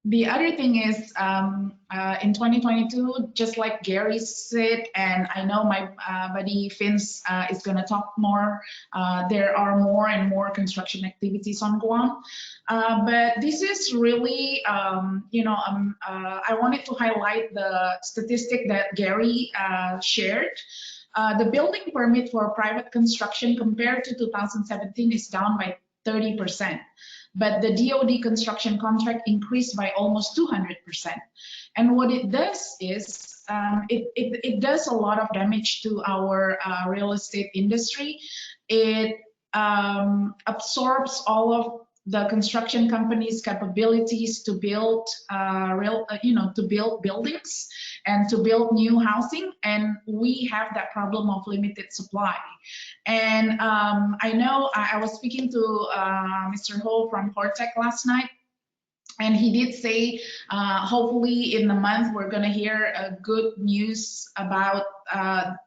The other thing is in 2022, just like Gary said, and I know my buddy Vince is going to talk more, there are more and more construction activities on Guam. But this is really, I wanted to highlight the statistic that Gary shared. The building permit for private construction compared to 2017 is down by 30%. But the DOD construction contract increased by almost 200%. And what it does is it does a lot of damage to our real estate industry. It absorbs all of the construction companies' capabilities to build to build buildings and to build new housing, and we have that problem of limited supply. And I know I was speaking to Mr. Ho from Hortec last night, and he did say, hopefully in the month, we're going to hear good news about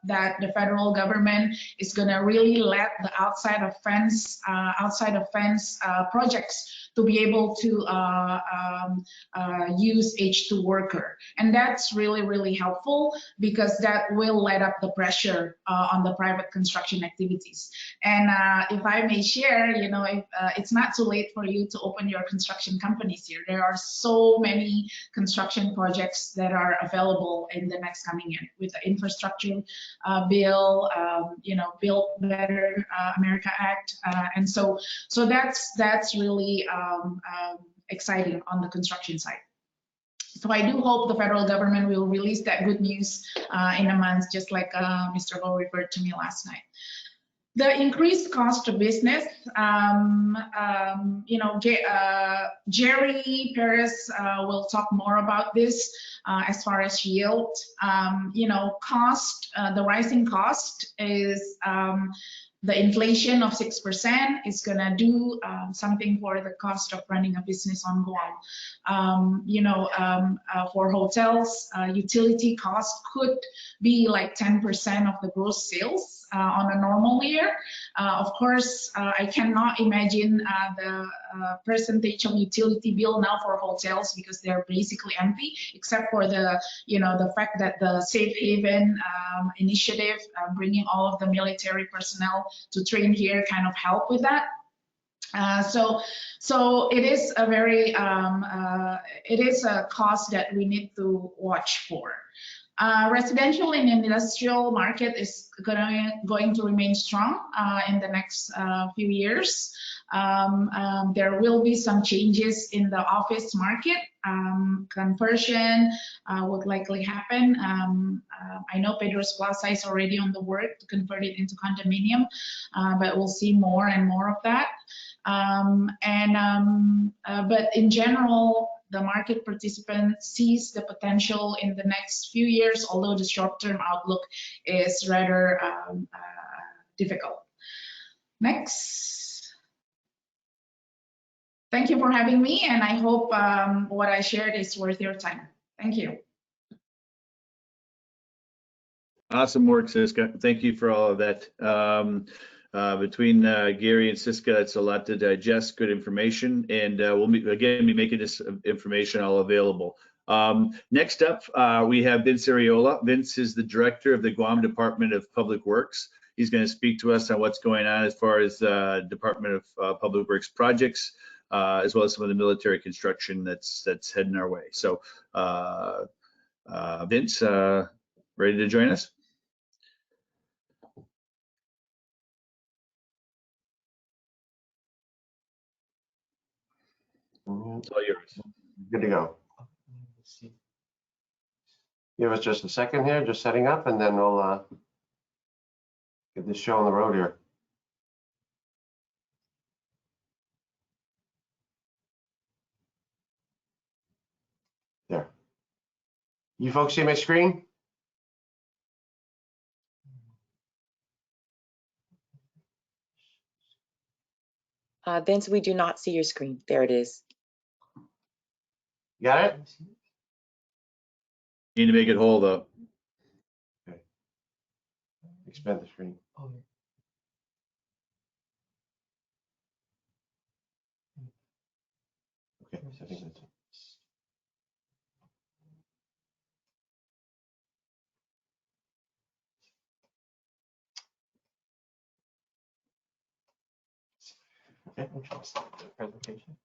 that the federal government is going to really let the outside of fence projects to be able to use H2 worker. And that's really, really helpful, because that will let up the pressure on the private construction activities. And if I may share, it's not too late for you to open your construction companies here. There are so many construction projects that are available in the next coming year with the infrastructure bill, Build Better America Act, and so that's really exciting on the construction side. So I do hope the federal government will release that good news in a month, just like Mr. Ho referred to me last night. The increased cost of business, Jerry PEREZ will talk more about this as far as yield. Cost, the rising cost is the inflation of 6% is going to do something for the cost of running a business on Guam. For hotels, utility costs could be like 10% of the gross sales on a normal year. Of course, I cannot imagine the percentage of utility bill now for hotels, because they're basically empty, except for the fact that the Safe Haven initiative, bringing all of the military personnel to train here, kind of help with that. So it is a very it is a cost that we need to watch for. Residential and industrial market is going to remain strong in the next few years. There will be some changes in the office market. Conversion would likely happen. I know Pedro's Plaza is already on the work to convert it into condominium, but we'll see more and more of that. But in general, the market participant sees the potential in the next few years, although the short-term outlook is rather difficult. Next. Thank you for having me, and I hope what I shared is worth your time. Thank you. Awesome work, SISKA. Thank you for all of that. Between Gary and SISKA, it's a lot to digest, good information, and we'll be making this information all available. Next up, we have Vince ARRIOLA. Vince is the director of the Guam Department of Public Works. He's going to speak to us on what's going on as far as Department of Public Works projects, as well as some of the military construction that's heading our way. So, Vince, ready to join us? It's all yours. Good to go. Give us just a second here, just setting up, and then we'll get this show on the road here. There. You folks see my screen? Vince, we do not see your screen. There it is. Got it? Need to make it whole though. Okay. Expand the screen. Okay, I think that's it. Okay, presentation.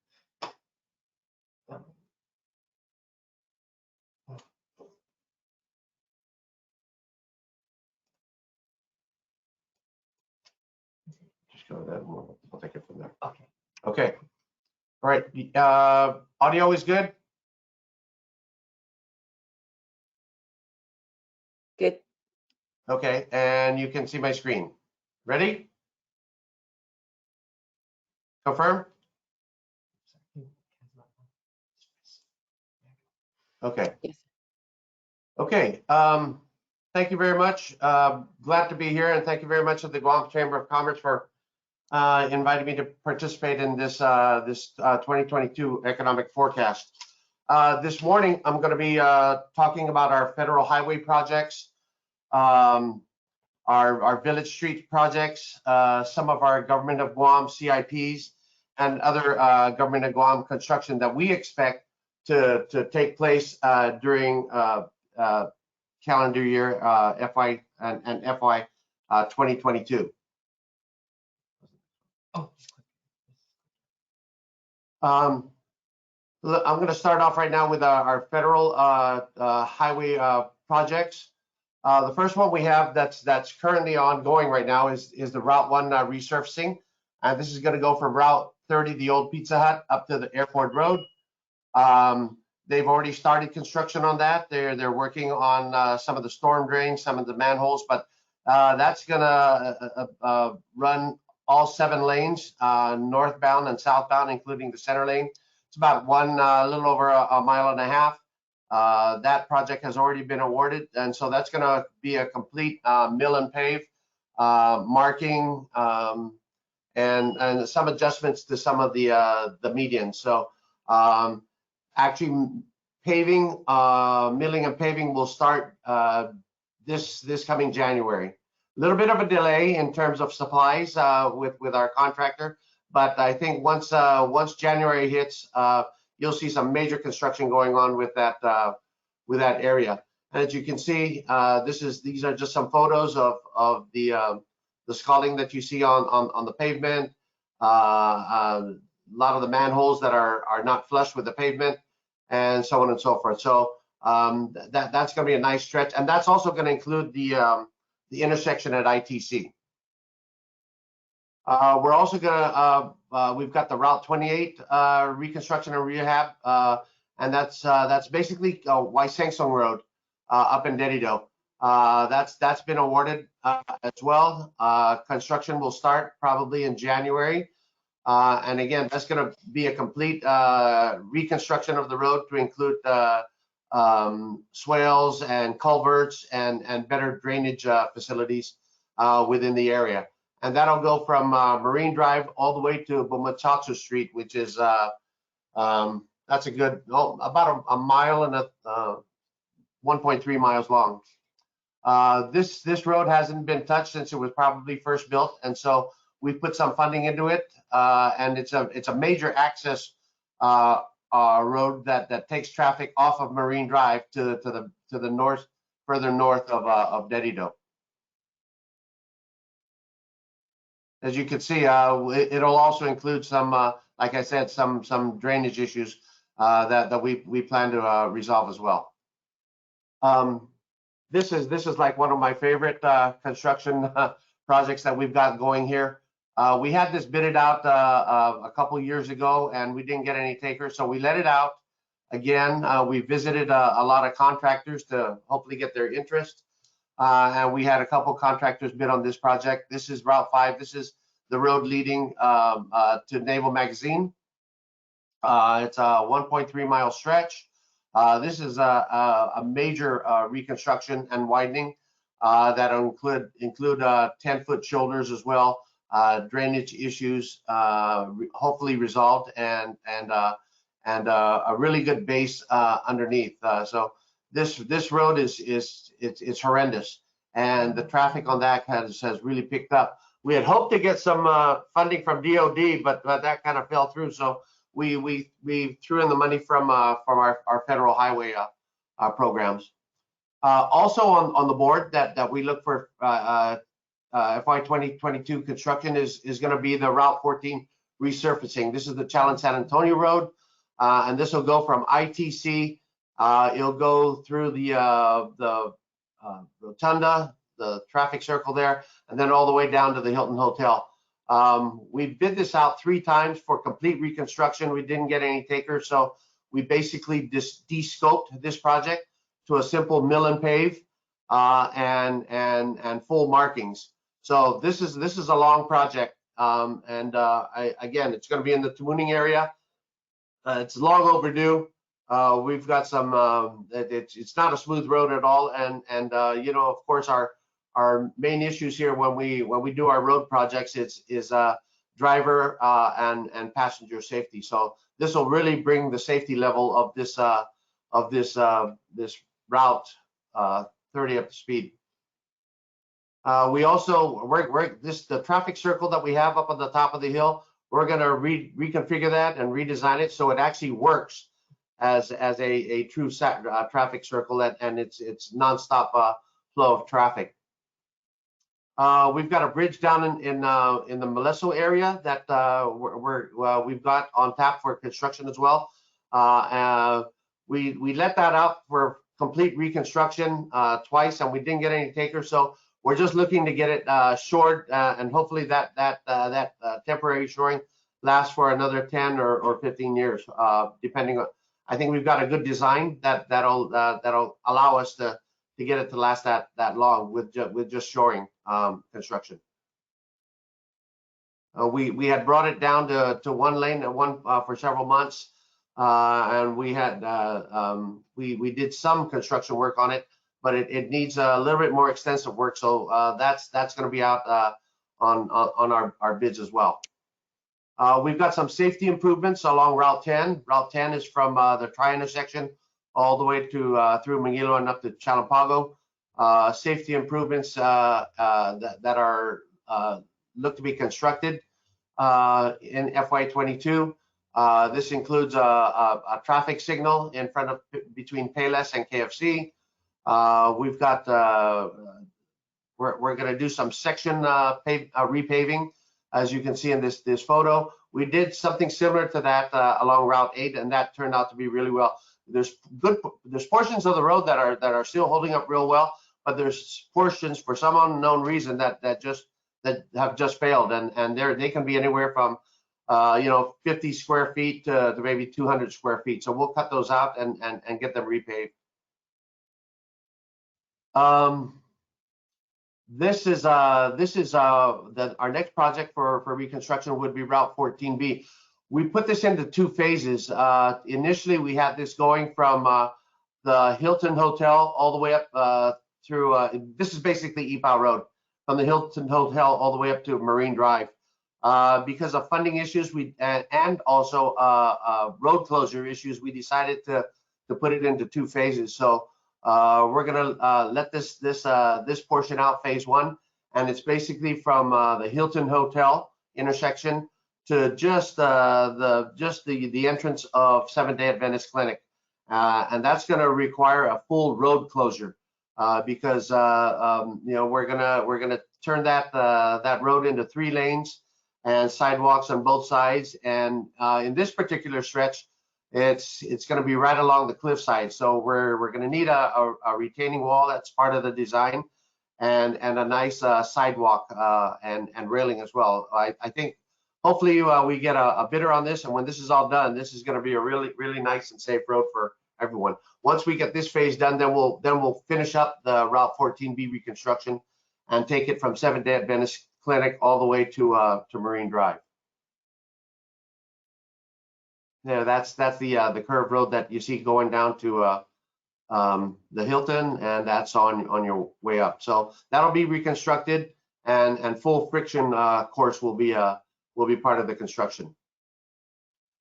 Just go to that and we'll take it from there. Okay. Okay. All right. Audio is good? Good. Okay, and you can see my screen. Ready? Confirm? Okay. Yes. Okay. Thank you very much. Glad to be here, and thank you very much to the Guam Chamber of Commerce for inviting me to participate in this 2022 economic forecast. This morning, I'm going to be talking about our federal highway projects, our village street projects, some of our Government of Guam CIPs, and other Government of Guam construction that we expect to take place during calendar year FY 2022. I'm going to start off right now with our federal highway projects. The first one we have that's currently ongoing right now is the Route 1 resurfacing. This is going to go from Route 30, the old Pizza Hut, up to the Airport Road. They've already started construction on that. They're working on some of the storm drains, some of the manholes, but that's going to run all 7 lanes, northbound and southbound, including the center lane. It's about a little over a mile and a half. That project has already been awarded, and so that's going to be a complete mill and pave, marking, and some adjustments to some of the medians. So actually, paving, milling and paving will start this coming January. A little bit of a delay in terms of supplies with our contractor, but I think once January hits, you'll see some major construction going on with that area. And as you can see, these are just some photos of the scalding that you see on the pavement. A lot of the manholes that are not flush with the pavement, and so on and so forth. So that's going to be a nice stretch, and that's also going to include the intersection at ITC. We're also going to we've got the Route 28 reconstruction and rehab, and that's basically Waisangsong Road up in Dedido. That's been awarded as well. Construction will start probably in January. And again, that's going to be a complete reconstruction of the road to include swales and culverts and better drainage facilities within the area. And that'll go from Marine Drive all the way to Bumachatsu Street, which is that's a good about a mile and 1.3 miles long. This road hasn't been touched since it was probably first built, and so we put some funding into it, and it's a major access road that takes traffic off of Marine Drive to the north, further north of Dedido. As you can see, it'll also include some, like I said, some drainage issues that we plan to resolve as well. This is like one of my favorite construction projects that we've got going here. We had this bidded out a couple years ago, and we didn't get any takers, so we let it out again. We visited a lot of contractors to hopefully get their interest, and we had a couple contractors bid on this project. This is Route 5. This is the road leading to Naval Magazine. It's a 1.3 mile stretch. This is a major reconstruction and widening that'll include 10-foot shoulders as well, drainage issues hopefully resolved, and a really good base underneath. So this road it's horrendous, and the traffic on that has really picked up. We had hoped to get some funding from DOD, but that kind of fell through. So we threw in the money from our federal highway programs. Also on the board that we look for FY 2022 construction is going to be the Route 14 resurfacing. This is the Chalon San Antonio Road, and this will go from ITC. It'll go through the rotunda, the traffic circle there, and then all the way down to the Hilton Hotel. We bid this out 3 times for complete reconstruction. We didn't get any takers, so we basically just de-scoped this project to a simple mill and pave and full markings. So this is a long project, and again, it's going to be in the Tamuning area. It's long overdue. We've got some, it's not a smooth road at all. And you know, of course, our main issues here when we do our road projects is driver and passenger safety. So this will really bring the safety level of this route 30 up to speed. We also the traffic circle that we have up on the top of the hill, we're going to reconfigure that and redesign it so it actually works as a true traffic circle, and it's nonstop flow of traffic. We've got a bridge down in the Meleso area that we've got on tap for construction as well. We let that out for complete reconstruction twice, and we didn't get any takers. So we're just looking to get it shored, and hopefully that temporary shoring lasts for another 10 or 15 years, depending on. I think we've got a good design that'll allow us to get it to last that long with just shoring construction. We had brought it down to one lane for several months, and we did some construction work on it, but it needs a little bit more extensive work. So that's going to be out on our bids as well. We've got some safety improvements along Route 10. Route 10 is from the tri-intersection all the way to through Manilo and up to Chalampago. Safety improvements that are look to be constructed in FY22. This includes a traffic signal in front of between PEREZ and KFC. We've got we're going to do some section repaving, as you can see in this photo. We did something similar to that along Route 8, and that turned out to be really well. There's portions of the road that are still holding up real well, but there's portions for some unknown reason that have just failed, and they can be anywhere from 50 square feet to maybe 200 square feet. So we'll cut those out and get them repaved. This is our next project for reconstruction would be Route 14B. We put this into two phases. Initially, we had this going from the Hilton Hotel all the way up through. This is basically EPOW Road, from the Hilton Hotel all the way up to Marine Drive. Because of funding issues, and also road closure issues, we decided to put it into two phases. So we're gonna let this portion out, phase one, and it's basically from the Hilton Hotel intersection to just the entrance of Seventh-day Adventist Clinic, and that's going to require a full road closure because we're gonna turn that road into 3 lanes and sidewalks on both sides, and in this particular stretch, it's going to be right along the cliffside. So we're going to need a retaining wall. That's part of the design, and a nice sidewalk and railing as well. I think hopefully we get a bidder on this, and when this is all done, this is going to be a really nice and safe road for everyone. Once we get this phase done, then we'll finish up the Route 14B reconstruction and take it from Seventh-day Adventist Clinic all the way to Marine Drive. Yeah, that's the curved road that you see going down to the Hilton, and that's on your way up. So that'll be reconstructed, and full friction course will be part of the construction.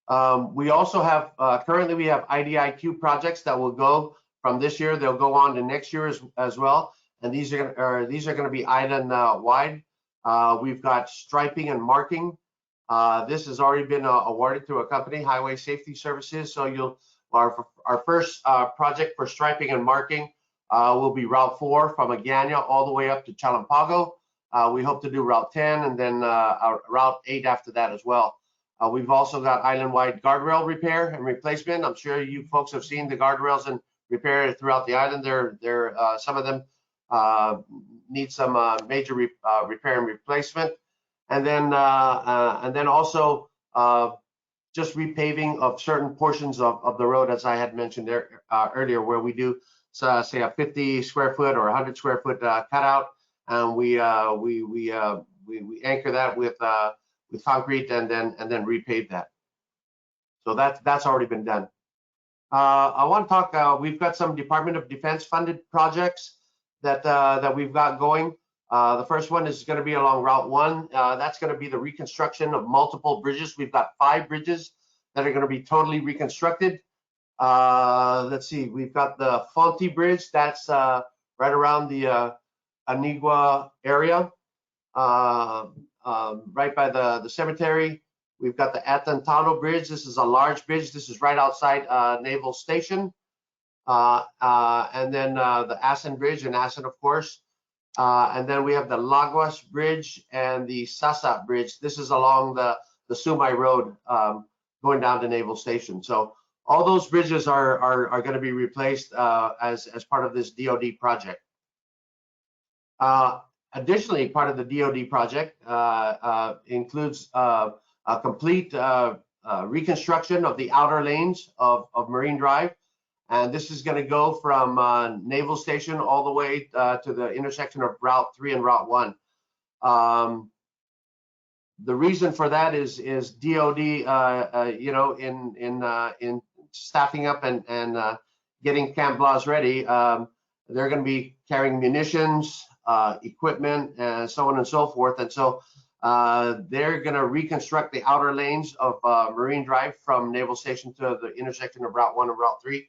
We also have currently we have IDIQ projects that will go from this year. They'll go on to next year as well, and these are going to be island wide. We've got striping and marking. This has already been awarded to a company, Highway Safety Services. So our first project for striping and marking will be Route 4 from Agana all the way up to Chalampago. We hope to do Route 10 and then Route 8 after that as well. We've also got island-wide guardrail repair and replacement. I'm sure you folks have seen the guardrails and repair throughout the island. Some of them need some major repair and replacement. And then also just repaving of certain portions of the road, as I had mentioned there earlier, where we do say a 50 square foot or 100 square foot cutout, and we anchor that with concrete and then repave that. So that's already been done. I want to talk, we've got some Department of Defense funded projects that we've got going. The first one is going to be along Route 1. That's going to be the reconstruction of multiple bridges. We've got 5 bridges that are going to be totally reconstructed. Let's see, we've got the Fonte Bridge. That's right around the Anigua area, right by the cemetery. We've got the Atantano Bridge. This is a large bridge. This is right outside Naval Station. And then the Asen Bridge in Asen, of course. And then we have the Laguas Bridge and the Sasa Bridge. This is along the Sumai Road going down to Naval Station. So all those bridges are going to be replaced as part of this DoD project. Additionally, part of the DoD project includes a complete reconstruction of the outer lanes of Marine Drive. And this is going to go from Naval Station all the way to the intersection of Route 3 and Route 1. The reason for that is DoD, you know, in staffing up and getting Camp Blas ready. They're going to be carrying munitions, equipment, and so on and so forth. And so they're going to reconstruct the outer lanes of Marine Drive from Naval Station to the intersection of Route 1 and Route 3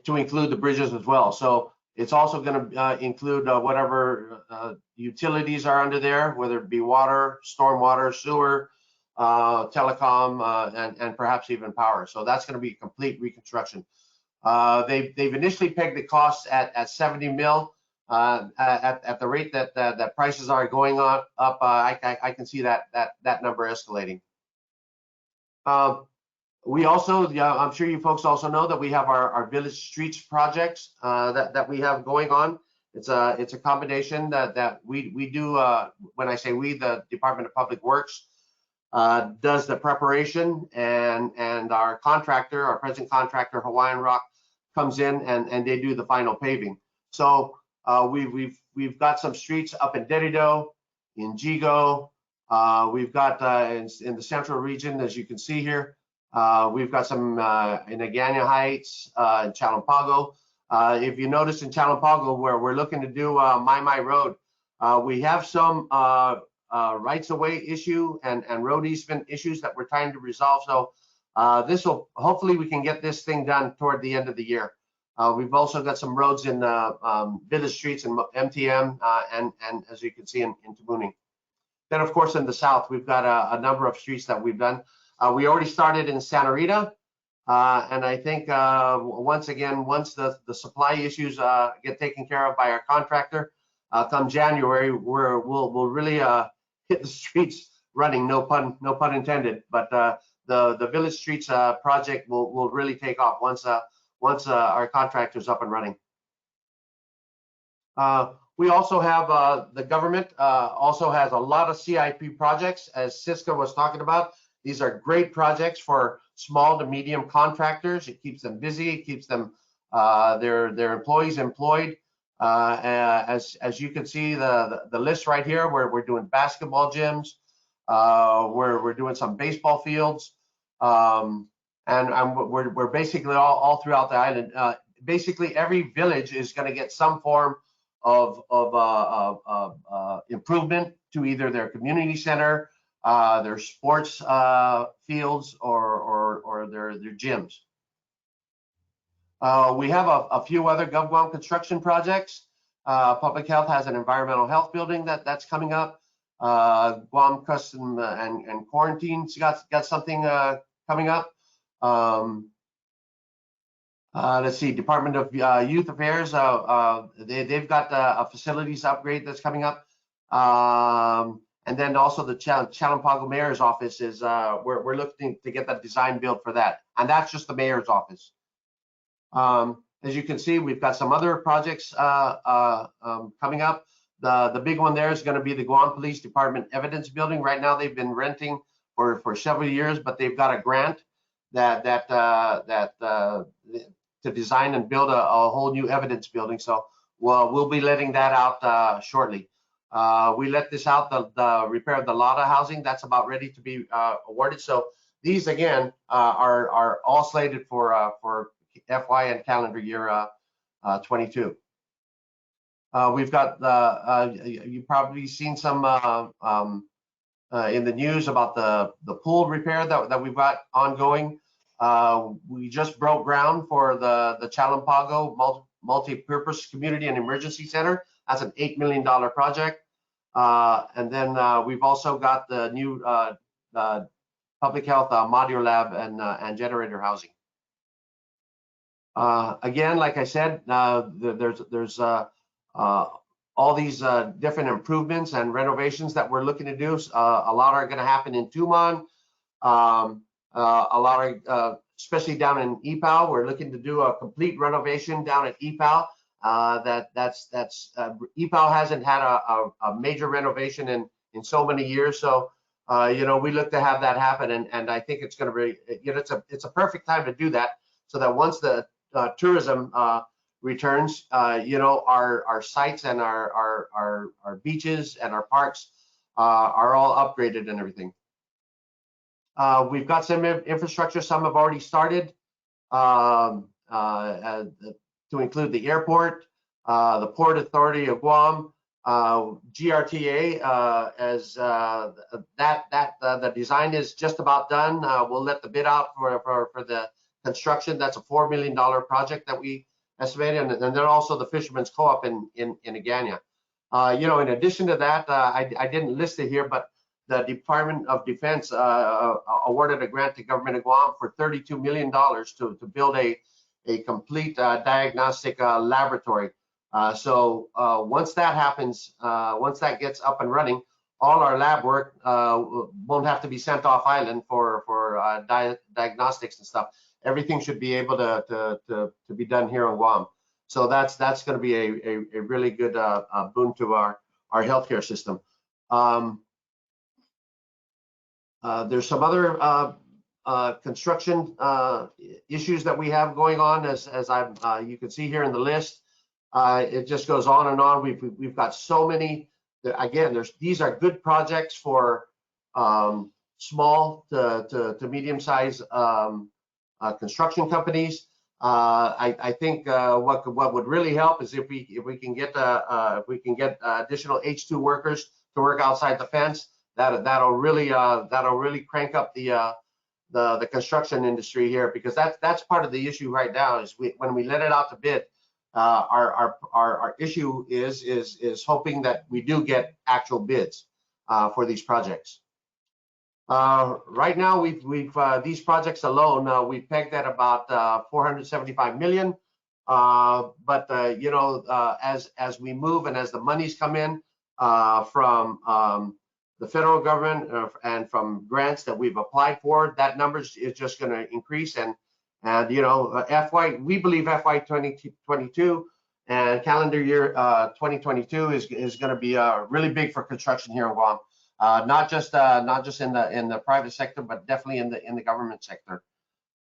to include the bridges as well. So it's also going to include whatever utilities are under there, whether it be water, stormwater, sewer, telecom, and perhaps even power. So that's going to be a complete reconstruction. They've initially pegged the costs at 70 mil. At the rate that prices are going up, I can see that number escalating. We also, I'm sure you folks also know that we have our village streets projects that we have going on. It's a combination that we do. When I say we, the Department of Public Works does the preparation, and our contractor, our present contractor, Hawaiian Rock, comes in and they do the final paving. So we've got some streets up in Derido, in Jigo. We've got in the central region, as you can see here. We've got some in Agana Heights, in Chalampago. If you notice in Chalampago, where we're looking to do My Road, we have some rights of way issue and road easement issues that we're trying to resolve. So this will, hopefully we can get this thing done toward the end of the year. We've also got some roads in village streets in MTM and as you can see in Tamuning. Then of course in the south, we've got a number of streets that we've done. We already started in Santa Rita, and I think once the supply issues get taken care of by our contractor, come January, we'll really hit the streets running. No pun intended. But the village streets project will really take off once our contractor's up and running. We also have the government also has a lot of CIP projects, as SISKA was talking about. These are great projects for small to medium contractors. It keeps them busy. It keeps them their employees employed. As you can see, the list right here, where we're doing basketball gyms, we're doing some baseball fields, and we're basically all throughout the island. Basically, every village is going to get some form of improvement to either their community center, their sports fields, or their gyms. We have a few other GovGuam construction projects. Public Health has an environmental health building that's coming up. Guam Custom and Quarantine's got something coming up. Let's see, Department of Youth Affairs, they've got a facilities upgrade that's coming up. And then also the Chalampago Mayor's office is, we're looking to get that design built for that. And that's just the mayor's office. As you can see, we've got some other projects coming up. The big one there is going to be the Guam Police Department Evidence Building. Right now, they've been renting for several years, but they've got a grant to design and build a whole new evidence building. So we'll be letting that out shortly. We let this out, the repair of the LADA housing, that's about ready to be awarded. So these again are all slated for FY and calendar year 22. We've got you've probably seen some in the news about the pool repair that we've got ongoing. We just broke ground for the Chalampago Multi-Purpose Community and Emergency Center. That's an $8 million project. And then we've also got the new public health modular lab and generator housing. Again, like I said, there's all these different improvements and renovations that we're looking to do. A lot are going to happen in Tumon. A lot are, especially down in EPAL, we're looking to do a complete renovation down at EPAL. EPAL hasn't had a major renovation in so many years. So, you know, we look to have that happen, and I think it's going to be, you know, it's a perfect time to do that, so that once the tourism returns, you know, our sites and our beaches and our parks are all upgraded and everything. We've got some infrastructure. Some have already started, to include the airport, the Port Authority of Guam, GRTA, as the design is just about done. We'll let the bid out for the construction. That's a $4 million project that we estimated, and then also the Fisherman's Co-op in Agana. You know, in addition to that, I didn't list it here, but the Department of Defense awarded a grant to Government of Guam for $32 million to build a complete diagnostic laboratory. So once that happens, once that gets up and running, all our lab work won't have to be sent off island for diagnostics and stuff. Everything should be able to be done here in Guam. So that's going to be a really good boon to our healthcare system. There's some other construction issues that we have going on, as you can see here in the list. It just goes on and on. We've got so many. Again, these are good projects for small to medium-sized construction companies. I think what would really help is if we can get additional H2 workers to work outside the fence. That'll really crank up the construction industry here, because that's part of the issue right now. Is when we let it out to bid, our issue is hoping that we do get actual bids for these projects. Right now, we've these projects alone, we've pegged at about 475 million. But you know, as we move and as the monies come in from the federal government and from grants that we've applied for, that numbers is just going to increase. And you know, we believe FY 2022 and calendar year 2022 is going to be really big for construction here in Guam. Not just in the private sector, but definitely in the government sector.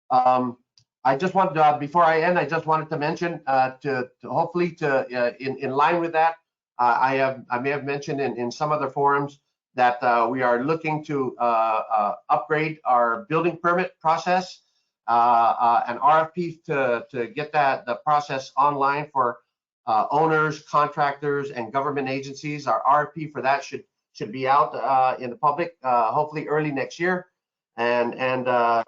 I just want to, before I end, I just wanted to mention to hopefully in line with that, I may have mentioned in some other forums that we are looking to upgrade our building permit process, an RFP to get the process online for owners, contractors, and government agencies. Our RFP for that should be out in the public hopefully early next year, and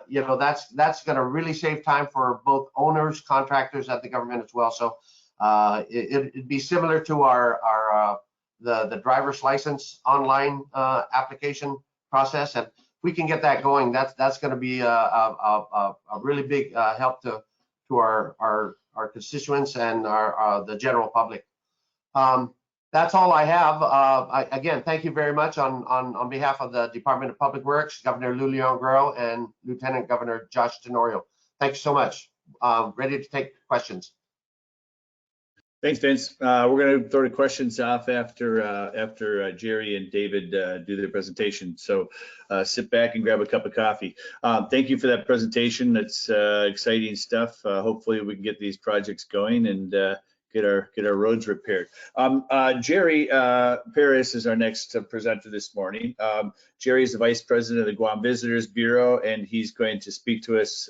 you know, that's going to really save time for both owners, contractors, and the government as well. So it'd be similar to the driver's license online application process, and if we can get that going, that's going to be a really big help to our constituents and the general public. That's all I have. Again, thank you very much on behalf of the Department of Public Works, Governor Lulian Guerrero and Lieutenant Governor Josh Tenorio. Thanks so much. Ready to take questions. Thanks, Vince. We're going to throw the questions off after Jerry and David do their presentation. So sit back and grab a cup of coffee. Thank you for that presentation. That's exciting stuff. Hopefully we can get these projects going and get our roads repaired. Jerry PEREZ is our next presenter this morning. Jerry is the Vice President of the Guam Visitors Bureau, and he's going to speak to us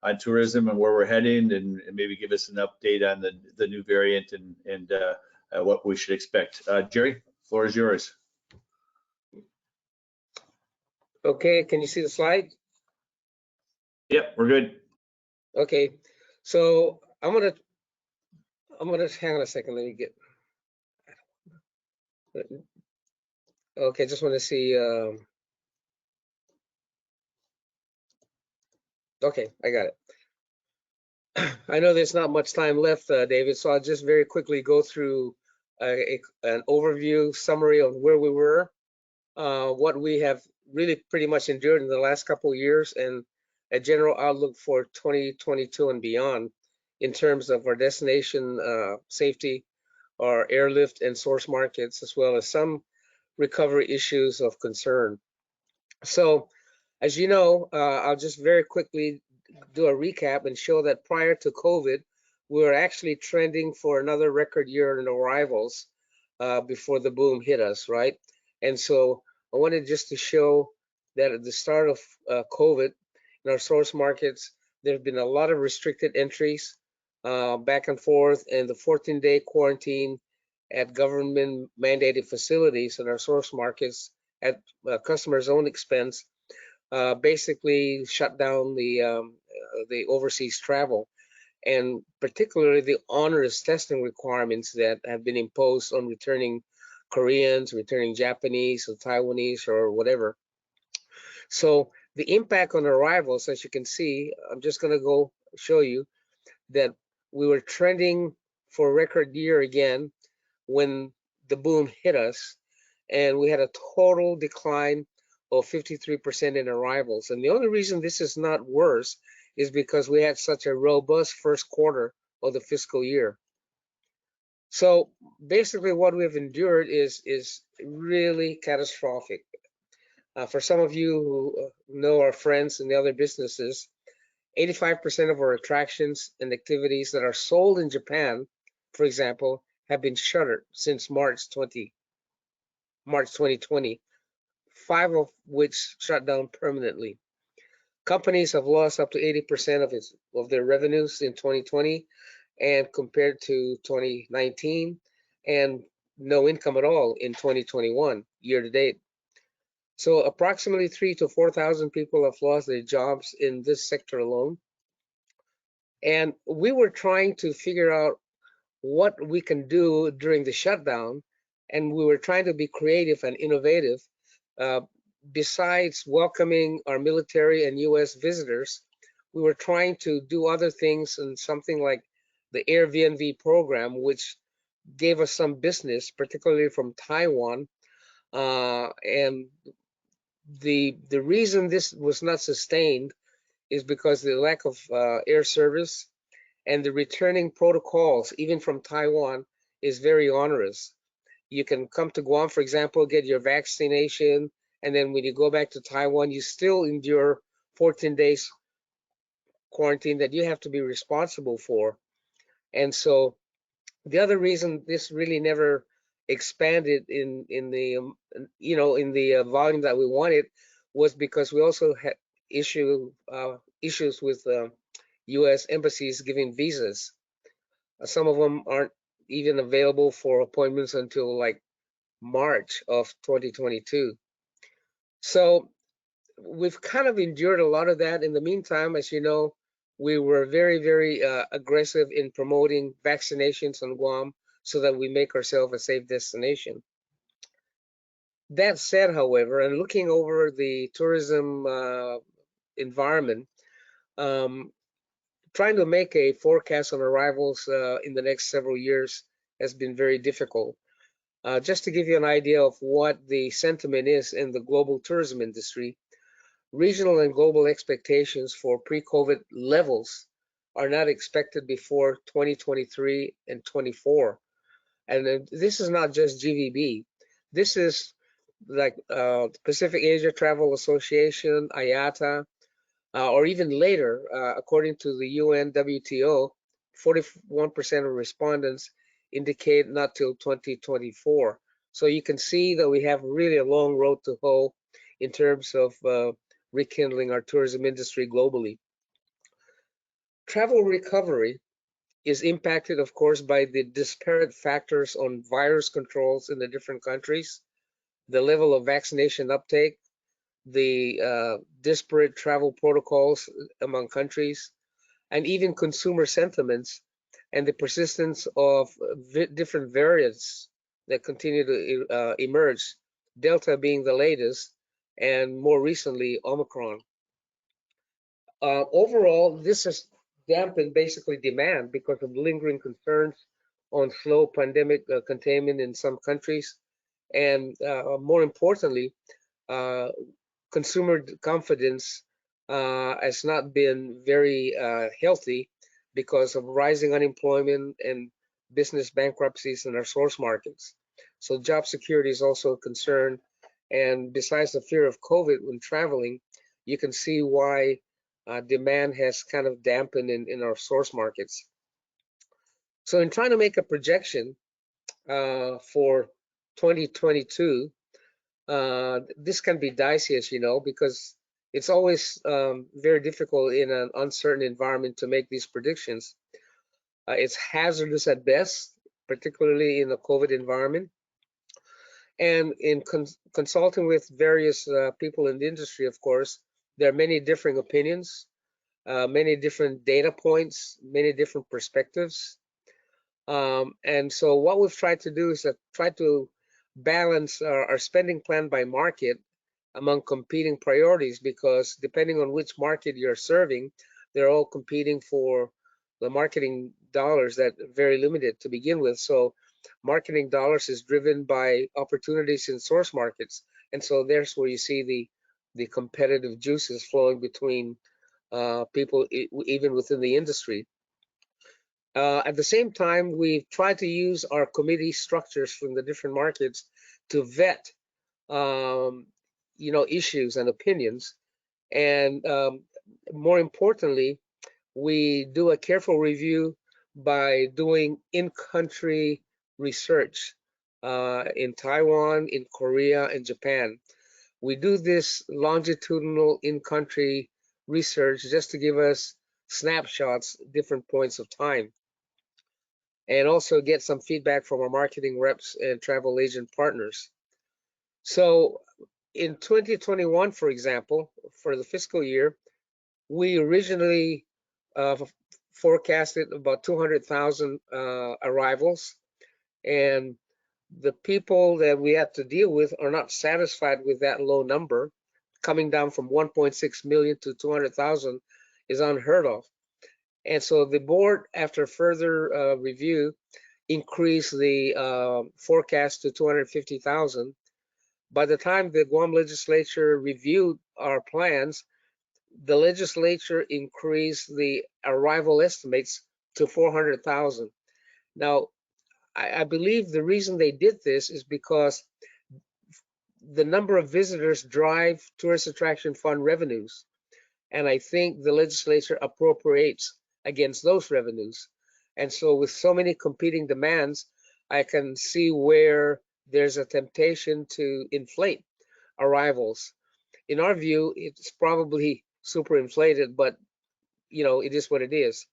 on tourism and where we're heading, and maybe give us an update on the new variant and what we should expect. Jerry, floor is yours. Okay, can you see the slide? Yep, we're good. Okay, so I'm gonna hang on a second. Let me get. Okay, just want to see. Okay, I got it. I know there's not much time left, David, so I'll just very quickly go through an overview summary of where we were, what we have really pretty much endured in the last couple of years, and a general outlook for 2022 and beyond in terms of our destination safety, our airlift and source markets, as well as some recovery issues of concern. So, as you know, I'll just very quickly do a recap and show that prior to COVID, we were actually trending for another record year in arrivals before the boom hit us, right? And so I wanted just to show that at the start of COVID, in our source markets, there have been a lot of restricted entries back and forth, and the 14-day quarantine at government mandated facilities in our source markets at customers' own expense basically shut down the overseas travel, and particularly the onerous testing requirements that have been imposed on returning Koreans, returning Japanese or Taiwanese or whatever. So the impact on arrivals, as you can see, I'm just going to go show you that we were trending for a record year again when the boom hit us, and we had a total decline of 53% in arrivals. And the only reason this is not worse is because we had such a robust first quarter of the fiscal year. So basically what we've endured is really catastrophic. For some of you who know our friends in the other businesses, 85% of our attractions and activities that are sold in Japan, for example, have been shuttered since March 2020, 5 of which shut down permanently. Companies have lost up to 80% of their revenues in 2020 and compared to 2019, and no income at all in 2021 year to date. So approximately 3,000 to 4,000 people have lost their jobs in this sector alone. And we were trying to figure out what we can do during the shutdown, and we were trying to be creative and innovative. Besides welcoming our military and US visitors, we were trying to do other things, and something like the Airbnb program, which gave us some business, particularly from Taiwan. And the reason this was not sustained is because the lack of air service, and the returning protocols, even from Taiwan, is very onerous. You can come to Guam, for example, get your vaccination, and then when you go back to Taiwan, you still endure 14 days quarantine that you have to be responsible for. And so the other reason this really never expanded in the volume that we wanted was because we also had issues with US embassies giving visas. Some of them aren't even available for appointments until like March of 2022. So we've kind of endured a lot of that. In the meantime, as you know, we were very, very aggressive in promoting vaccinations on Guam so that we make ourselves a safe destination. That said, however, and looking over the tourism environment, trying to make a forecast on arrivals in the next several years has been very difficult. Just to give you an idea of what the sentiment is in the global tourism industry, regional and global expectations for pre-COVID levels are not expected before 2023 and 24. And this is not just GVB. This is like Pacific Asia Travel Association, IATA, or even later, according to the UN WTO, 41% of respondents indicate not till 2024. So you can see that we have really a long road to hoe in terms of rekindling our tourism industry globally. Travel recovery is impacted, of course, by the disparate factors on virus controls in the different countries, the level of vaccination uptake, the disparate travel protocols among countries, and even consumer sentiments and the persistence of different variants that continue to emerge, Delta being the latest, and more recently, Omicron. Overall, this has dampened basically demand because of lingering concerns on slow pandemic containment in some countries. And more importantly, consumer confidence has not been very healthy because of rising unemployment and business bankruptcies in our source markets. So job security is also a concern. And besides the fear of COVID when traveling, you can see why demand has kind of dampened in our source markets. So in trying to make a projection for 2022, this can be dicey, as you know, because it's always very difficult in an uncertain environment to make these predictions. It's hazardous at best, particularly in a COVID environment. And in consulting with various people in the industry, of course, there are many differing opinions, many different data points, many different perspectives. And so what we've tried to do is try to balance our spending plan by market among competing priorities, because depending on which market you're serving, they're all competing for the marketing dollars that are very limited to begin with. So marketing dollars is driven by opportunities in source markets. And so there's where you see the competitive juices flowing between people, even within the industry. At the same time, we've tried to use our committee structures from the different markets to vet, issues and opinions. And more importantly, we do a careful review by doing in-country research in Taiwan, in Korea, and Japan. We do this longitudinal in-country research just to give us snapshots, different points of time, and also get some feedback from our marketing reps and travel agent partners. So in 2021, for example, for the fiscal year, we originally forecasted about 200,000 arrivals, and the people that we have to deal with are not satisfied with that low number. Coming down from 1.6 million to 200,000 is unheard of. And so the board, after further review, increased the forecast to 250,000. By the time the Guam legislature reviewed our plans, the legislature increased the arrival estimates to 400,000. Now, I believe the reason they did this is because the number of visitors drive tourist attraction fund revenues. And I think the legislature appropriates against those revenues. And so with so many competing demands, I can see where there's a temptation to inflate arrivals. In our view, it's probably super inflated, but it is what it is.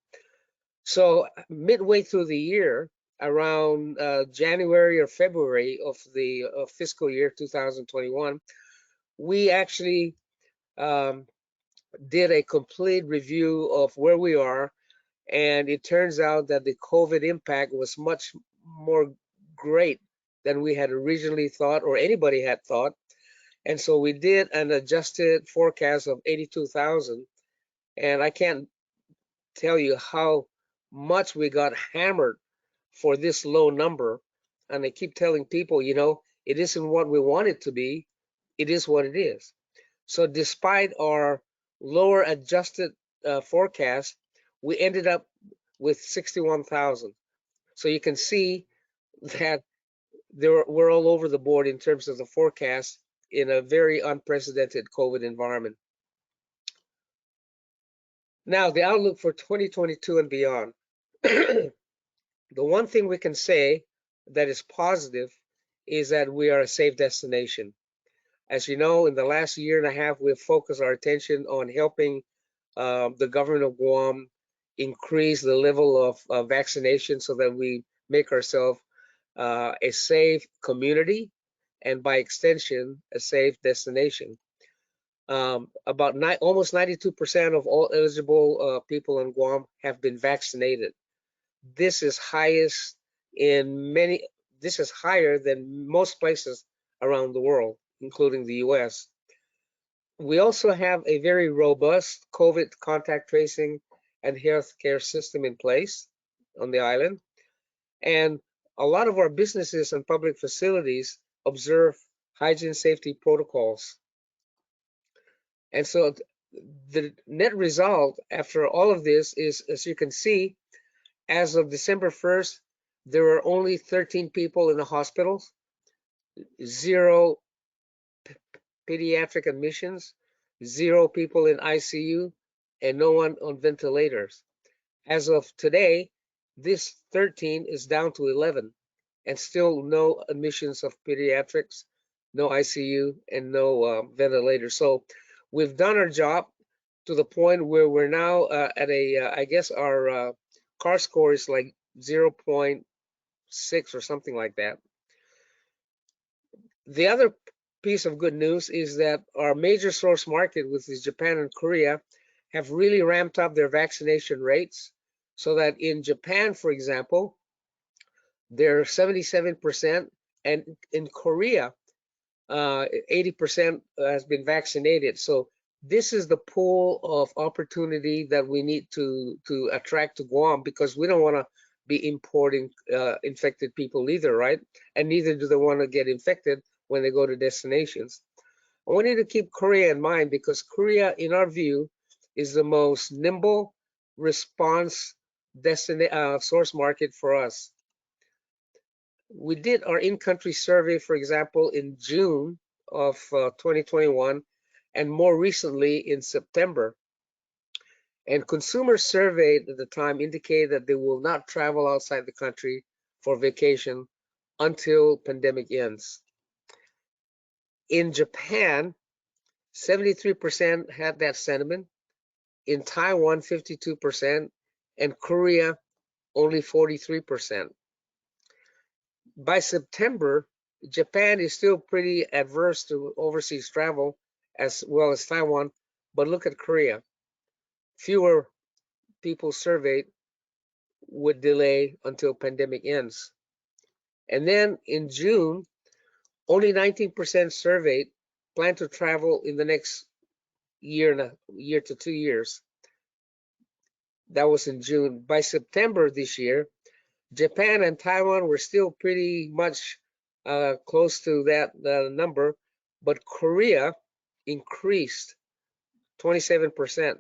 So midway through the year, around January or February of the fiscal year 2021, we actually did a complete review of where we are, and it turns out that the COVID impact was much more great than we had originally thought or anybody had thought. And so we did an adjusted forecast of 82,000, and I can't tell you how much we got hammered for this low number. And I keep telling people, it isn't what we want it to be, it is what it is. So despite our lower adjusted forecast, we ended up with 61,000. So you can see that we're all over the board in terms of the forecast in a very unprecedented COVID environment. Now, the outlook for 2022 and beyond. The one thing we can say that is positive is that we are a safe destination. As you know, in the last year and a half, we've focused our attention on helping the government of Guam increase the level of vaccination so that we make ourselves a safe community and by extension, a safe destination. Almost 92% of all eligible people in Guam have been vaccinated. This is highest in this is higher than most places around the world, including the US. We also have a very robust COVID contact tracing and healthcare system in place on the island. And a lot of our businesses and public facilities observe hygiene safety protocols. And so the net result after all of this is, as you can see, as of December 1st, there were only 13 people in the hospitals, 0 pediatric admissions, 0 people in ICU, and no one on ventilators. As of today, this 13 is down to 11, and still no admissions of pediatrics, no ICU, and no ventilators. So we've done our job to the point where we're now at I guess our CAR score is like 0.6 or something like that. The other piece of good news is that our major source market, which is Japan and Korea, have really ramped up their vaccination rates, so that in Japan, for example, they're 77%, and in Korea, 80% has been vaccinated. So this is the pool of opportunity that we need to attract to Guam, because we don't want to be importing infected people either, right? And neither do they want to get infected when they go to destinations. I want you to keep Korea in mind, because Korea, in our view, is the most nimble response source market for us. We did our in-country survey, for example, in June of 2021, and more recently in September. And consumers surveyed at the time indicated that they will not travel outside the country for vacation until pandemic ends. In Japan, 73% had that sentiment. In Taiwan, 52%, and Korea, only 43%. By September, Japan is still pretty adverse to overseas travel, as well as Taiwan, but look at Korea. Fewer people surveyed would delay until pandemic ends. And then in June, only 19% surveyed plan to travel in the next year to 2 years. That was in June. By September this year, Japan and Taiwan were still pretty much close to that number, but Korea increased 27%.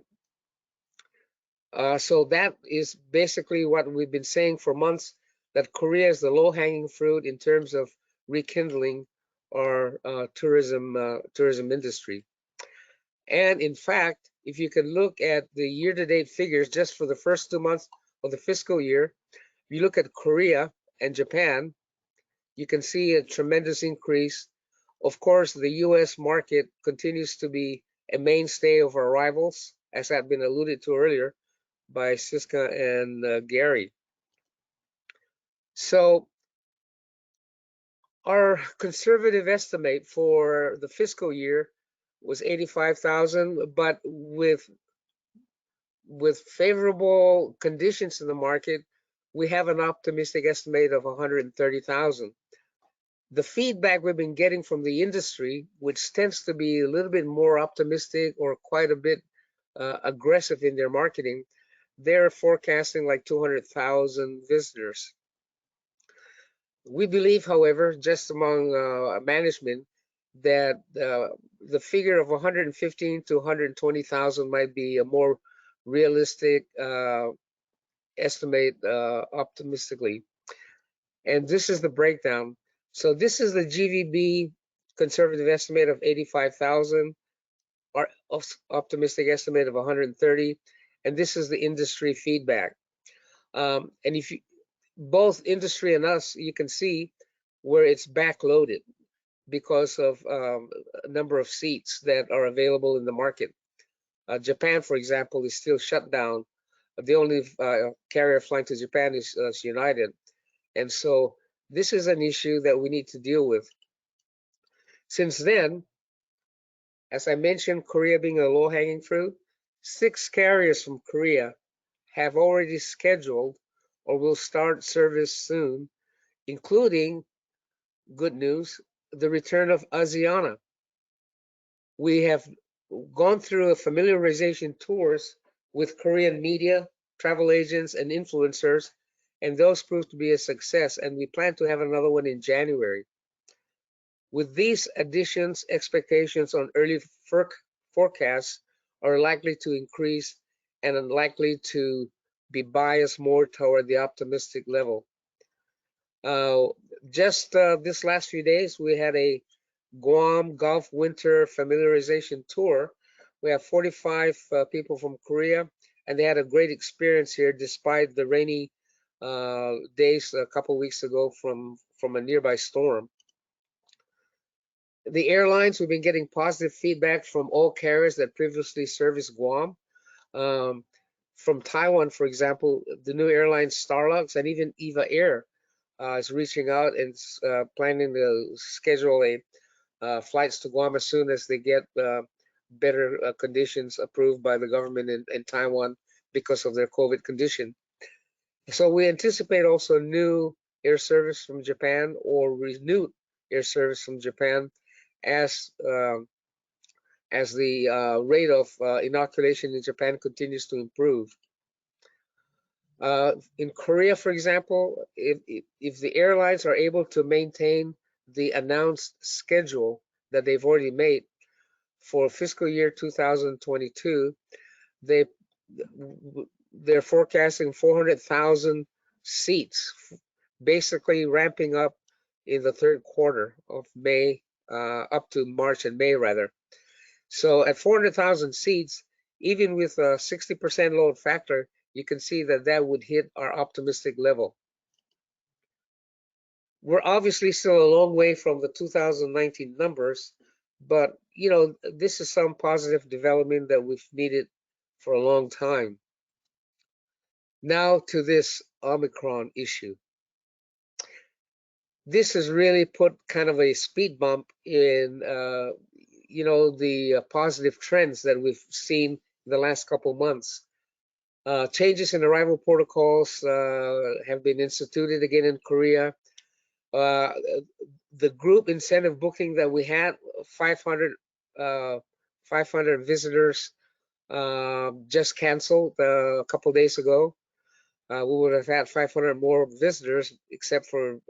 So that is basically what we've been saying for months, that Korea is the low-hanging fruit in terms of rekindling our tourism industry. And in fact, if you can look at the year-to-date figures just for the first 2 months of the fiscal year, if you look at Korea and Japan, you can see a tremendous increase. Of course, the US market continues to be a mainstay of our arrivals, as had been alluded to earlier by SISKA and Gary. So our conservative estimate for the fiscal year was 85,000, but with favorable conditions in the market, we have an optimistic estimate of 130,000. The feedback we've been getting from the industry, which tends to be a little bit more optimistic or quite a bit aggressive in their marketing, they're forecasting like 200,000 visitors. We believe, however, just among management, that the figure of 115 to 120,000 might be a more realistic estimate optimistically. And this is the breakdown. So this is the GVB conservative estimate of 85,000, our optimistic estimate of 130, and this is the industry feedback. And if you, both industry and us, you can see where it's backloaded because of a number of seats that are available in the market. Japan, for example, is still shut down. The only carrier flying to Japan is United. And so this is an issue that we need to deal with. Since then, as I mentioned, Korea being a low-hanging fruit, 6 carriers from Korea have already scheduled or will start service soon, including, good news, the return of Asiana. We have gone through a familiarization tours with Korean media, travel agents, and influencers, and those proved to be a success, and we plan to have another one in January. With these additions, expectations on early forecasts are likely to increase and unlikely to be biased more toward the optimistic level. Just this last few days, we had a Guam Gulf Winter Familiarization Tour. We have 45 people from Korea, and they had a great experience here despite the rainy days a couple weeks ago from a nearby storm. The airlines, we've been getting positive feedback from all carriers that previously serviced Guam. From Taiwan, for example, the new airline Starlux and even EVA Air is reaching out and planning to schedule flights to Guam as soon as they get better conditions approved by the government in Taiwan because of their COVID condition. So we anticipate also new air service from Japan or renewed air service from Japan as the rate of inoculation in Japan continues to improve. In Korea, for example, if the airlines are able to maintain the announced schedule that they've already made for fiscal year 2022, they're forecasting 400,000 seats, basically ramping up in the third quarter of May, up to March and May rather. So at 400,000 seats, even with a 60% load factor, you can see that that would hit our optimistic level. We're obviously still a long way from the 2019 numbers, but you know, this is some positive development that we've needed for a long time. Now to this Omicron issue. This has really put kind of a speed bump in you know, the positive trends that we've seen in the last couple months. Changes in arrival protocols have been instituted again in Korea. The group incentive booking that we had, 500 visitors, just canceled a couple days ago. We would have had 500 more visitors, except for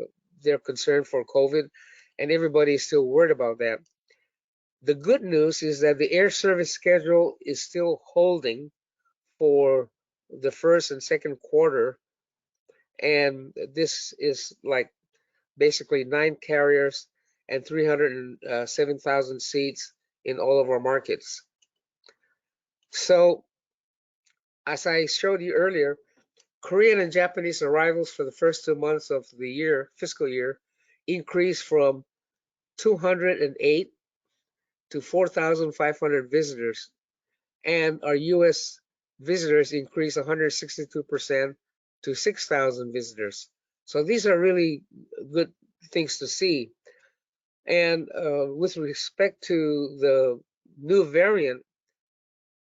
their concern for COVID, and everybody is still worried about that. The good news is that the air service schedule is still holding for the first and second quarter, and this is like basically 9 carriers and 307,000 seats in all of our markets. So as I showed you earlier, Korean and Japanese arrivals for the first 2 months of the year, fiscal year, increased from 208 to 4,500 visitors, and our US visitors increased 162% to 6,000 visitors. So these are really good things to see. And with respect to the new variant,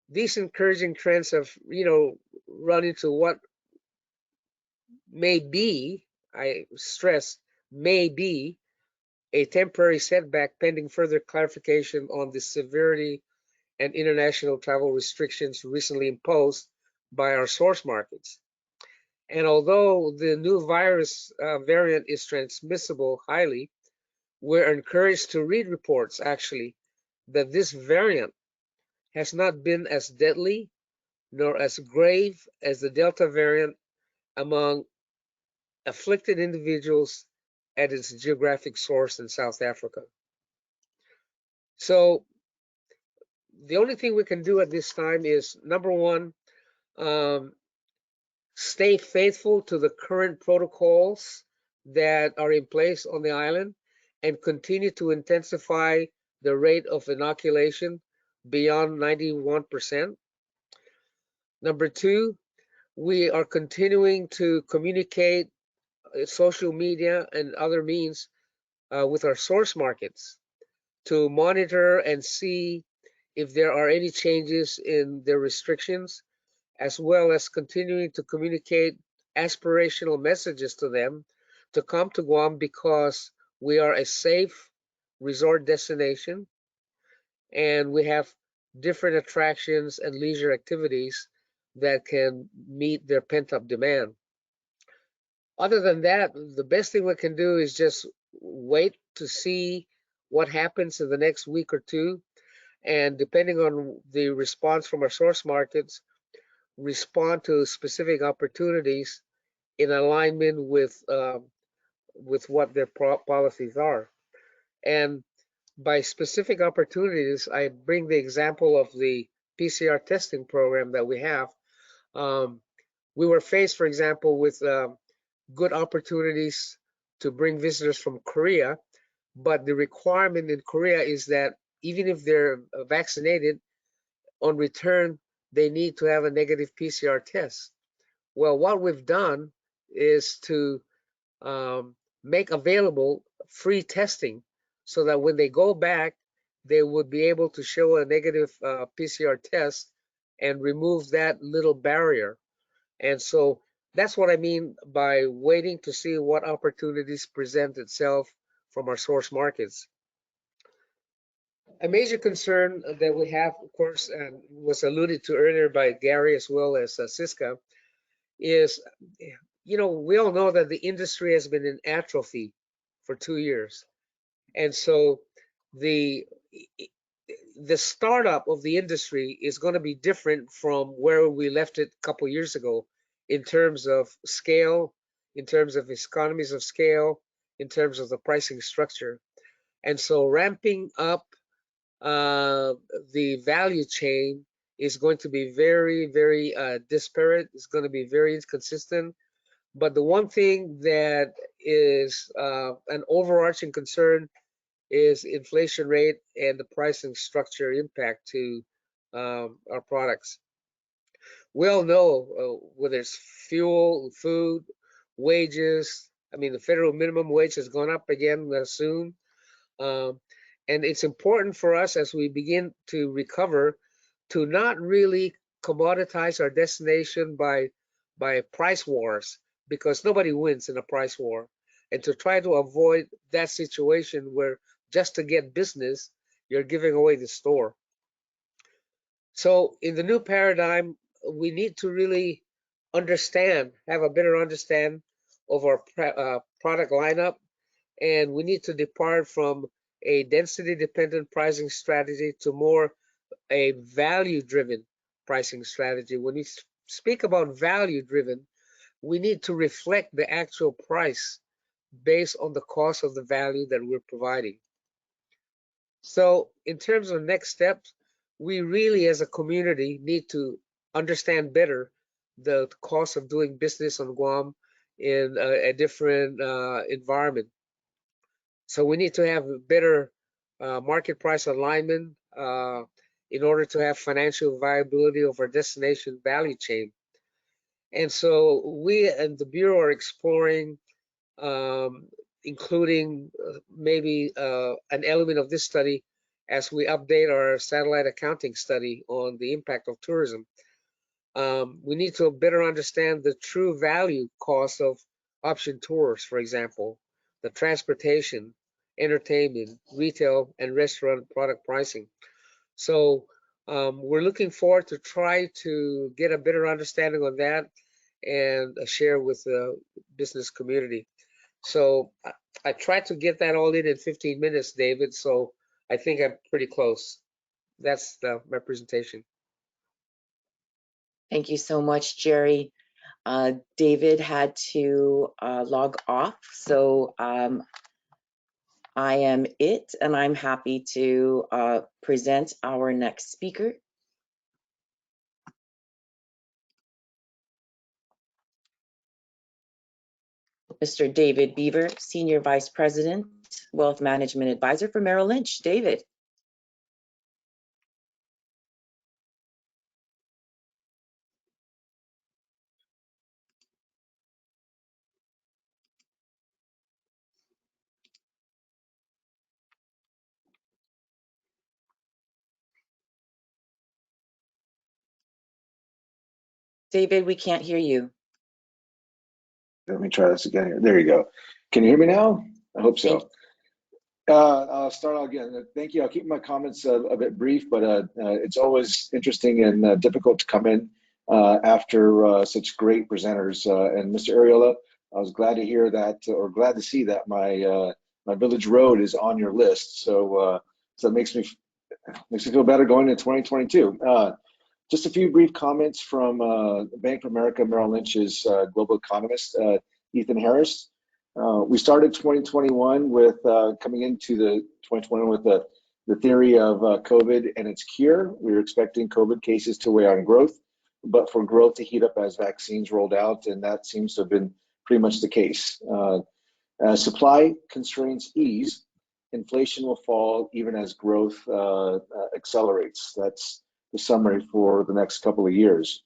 these encouraging trends have, you know, run into what may be, I stress, may be a temporary setback pending further clarification on the severity and international travel restrictions recently imposed by our source markets. And although the new virus variant is transmissible highly, we're encouraged to read reports actually that this variant has not been as deadly nor as grave as the Delta variant among afflicted individuals at its geographic source in South Africa. So the only thing we can do at this time is, number one, stay faithful to the current protocols that are in place on the island and continue to intensify the rate of inoculation beyond 91%. Number two, we are continuing to communicate social media and other means with our source markets to monitor and see if there are any changes in their restrictions, as well as continuing to communicate aspirational messages to them to come to Guam because we are a safe resort destination and we have different attractions and leisure activities that can meet their pent-up demand. Other than that, the best thing we can do is just wait to see what happens in the next week or two, and depending on the response from our source markets, respond to specific opportunities in alignment with what their policies are. And by specific opportunities, I bring the example of the PCR testing program that we have. We were faced, for example, with good opportunities to bring visitors from Korea, but the requirement in Korea is that even if they're vaccinated, on return, they need to have a negative PCR test. Well, what we've done is to make available free testing so that when they go back, they would be able to show a negative PCR test and remove that little barrier. And so that's what I mean by waiting to see what opportunities present itself from our source markets. A major concern that we have, of course, and was alluded to earlier by Gary as well as SISKA, is, we all know that the industry has been in atrophy for 2 years. And so the startup of the industry is going to be different from where we left it a couple years ago in terms of scale, in terms of economies of scale, in terms of the pricing structure. And so ramping up the value chain is going to be very, very disparate. It's going to be very inconsistent. But the one thing that is an overarching concern is inflation rate and the pricing structure impact to our products. We all know whether it's fuel, food, wages. I mean, the federal minimum wage has gone up again soon. And it's important for us as we begin to recover to not really commoditize our destination by price wars, because nobody wins in a price war, and to try to avoid that situation where just to get business, you're giving away the store. So in the new paradigm, we need to really have a better understand of our product lineup, and we need to depart from a density-dependent pricing strategy to more a value-driven pricing strategy. When we speak about value-driven, we need to reflect the actual price based on the cost of the value that we're providing. So in terms of next steps, we really as a community need to understand better the cost of doing business on Guam in a different environment. So we need to have better market price alignment in order to have financial viability of our destination value chain. And so we and the Bureau are exploring including maybe an element of this study as we update our satellite accounting study on the impact of tourism. We need to better understand the true value cost of option tours, for example, the transportation, entertainment, retail, and restaurant product pricing. So we're looking forward to try to get a better understanding on that and share with the business community. So I tried to get that all in 15 minutes, David, so I think I'm pretty close. That's my presentation. Thank you so much, Jerry. David had to log off, so I am it, and I'm happy to present our next speaker. Mr. David Beaver, Senior Vice President, Wealth Management Advisor for Merrill Lynch. David. David, we can't hear you. Let me try this again here. There you go. Can you hear me now? I hope so. I'll start out again. Thank you. I'll keep my comments a bit brief, but it's always interesting and difficult to come in after such great presenters. And Mr. ARRIOLA, I was glad to hear that, or glad to see that my village road is on your list. So so it makes me feel better going into 2022. Just a few brief comments from Bank of America Merrill Lynch's global economist, Ethan Harris. We started 2021 with coming into the 2021 with the theory of COVID and its cure. We were expecting COVID cases to weigh on growth, but for growth to heat up as vaccines rolled out, and that seems to have been pretty much the case. As supply constraints ease, inflation will fall even as growth accelerates. That's the summary for the next couple of years.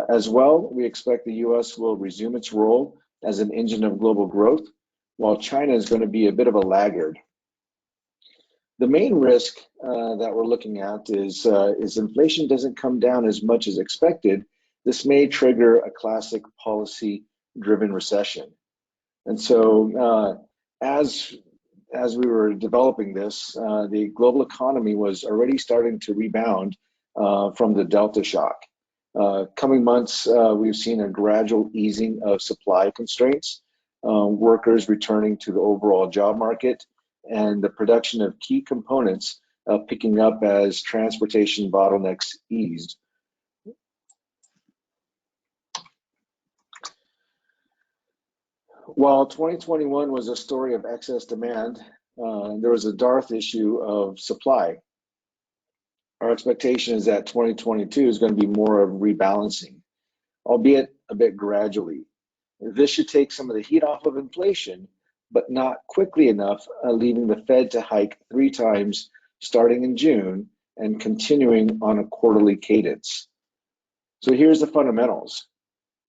As well, we expect the U.S. will resume its role as an engine of global growth, while China is going to be a bit of a laggard. The main risk that we're looking at is inflation doesn't come down as much as expected. This may trigger a classic policy-driven recession. And so as we were developing this, the global economy was already starting to rebound from the Delta shock. Coming months, we've seen a gradual easing of supply constraints, workers returning to the overall job market, and the production of key components picking up as transportation bottlenecks eased. While 2021 was a story of excess demand, there was a dearth issue of supply. Our expectation is that 2022 is going to be more of rebalancing, albeit a bit gradually. This should take some of the heat off of inflation, but not quickly enough, leaving the Fed to hike 3 times starting in June and continuing on a quarterly cadence. So here's the fundamentals.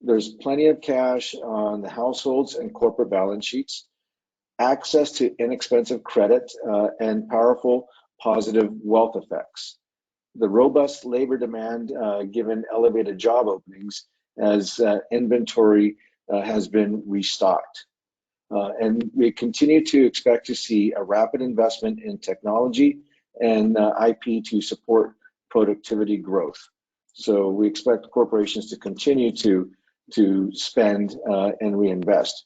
There's plenty of cash on the households and corporate balance sheets, access to inexpensive credit, and powerful positive wealth effects. The robust labor demand given elevated job openings as inventory has been restocked. And we continue to expect to see a rapid investment in technology and IP to support productivity growth. So we expect corporations to continue to spend and reinvest.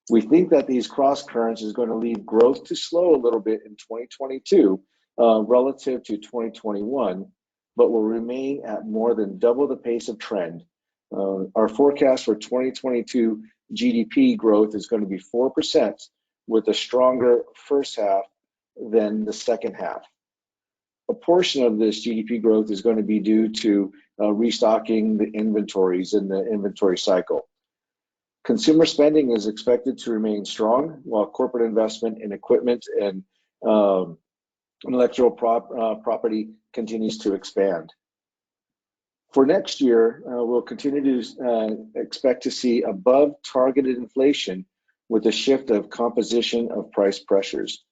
We think that these cross currents is going to leave growth to slow a little bit in 2022 relative to 2021, but will remain at more than double the pace of trend. Our forecast for 2022 GDP growth is going to be 4%, with a stronger first half than the second half. A portion of this GDP growth is going to be due to restocking the inventories in the inventory cycle. Consumer spending is expected to remain strong, while corporate investment in equipment and intellectual property continues to expand. For next year, we'll continue to expect to see above targeted inflation with a shift of composition of price pressures.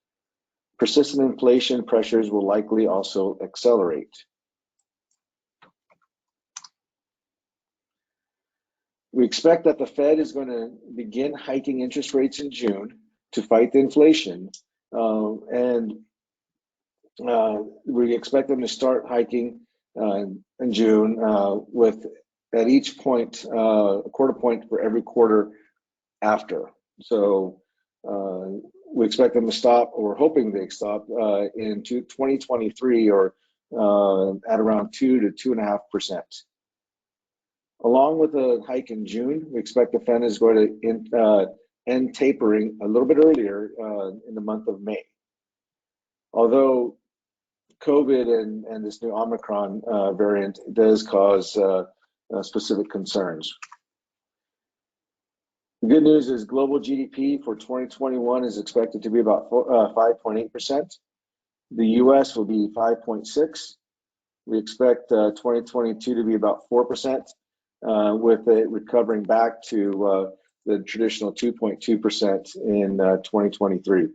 Persistent inflation pressures will likely also accelerate. We expect that the Fed is going to begin hiking interest rates in June to fight the inflation, and we expect them to start hiking in June with at each point a quarter point for every quarter after. So we expect them to stop, or we're hoping they stop in 2023 or at around 2 to 2.5%. Along with a hike in June, we expect the Fed is going to end tapering a little bit earlier in the month of May. Although COVID and this new Omicron variant does cause specific concerns. The good news is global GDP for 2021 is expected to be about 5.8%. The US will be 5.6. We expect 2022 to be about 4%, with it recovering back to the traditional 2.2% in 2023.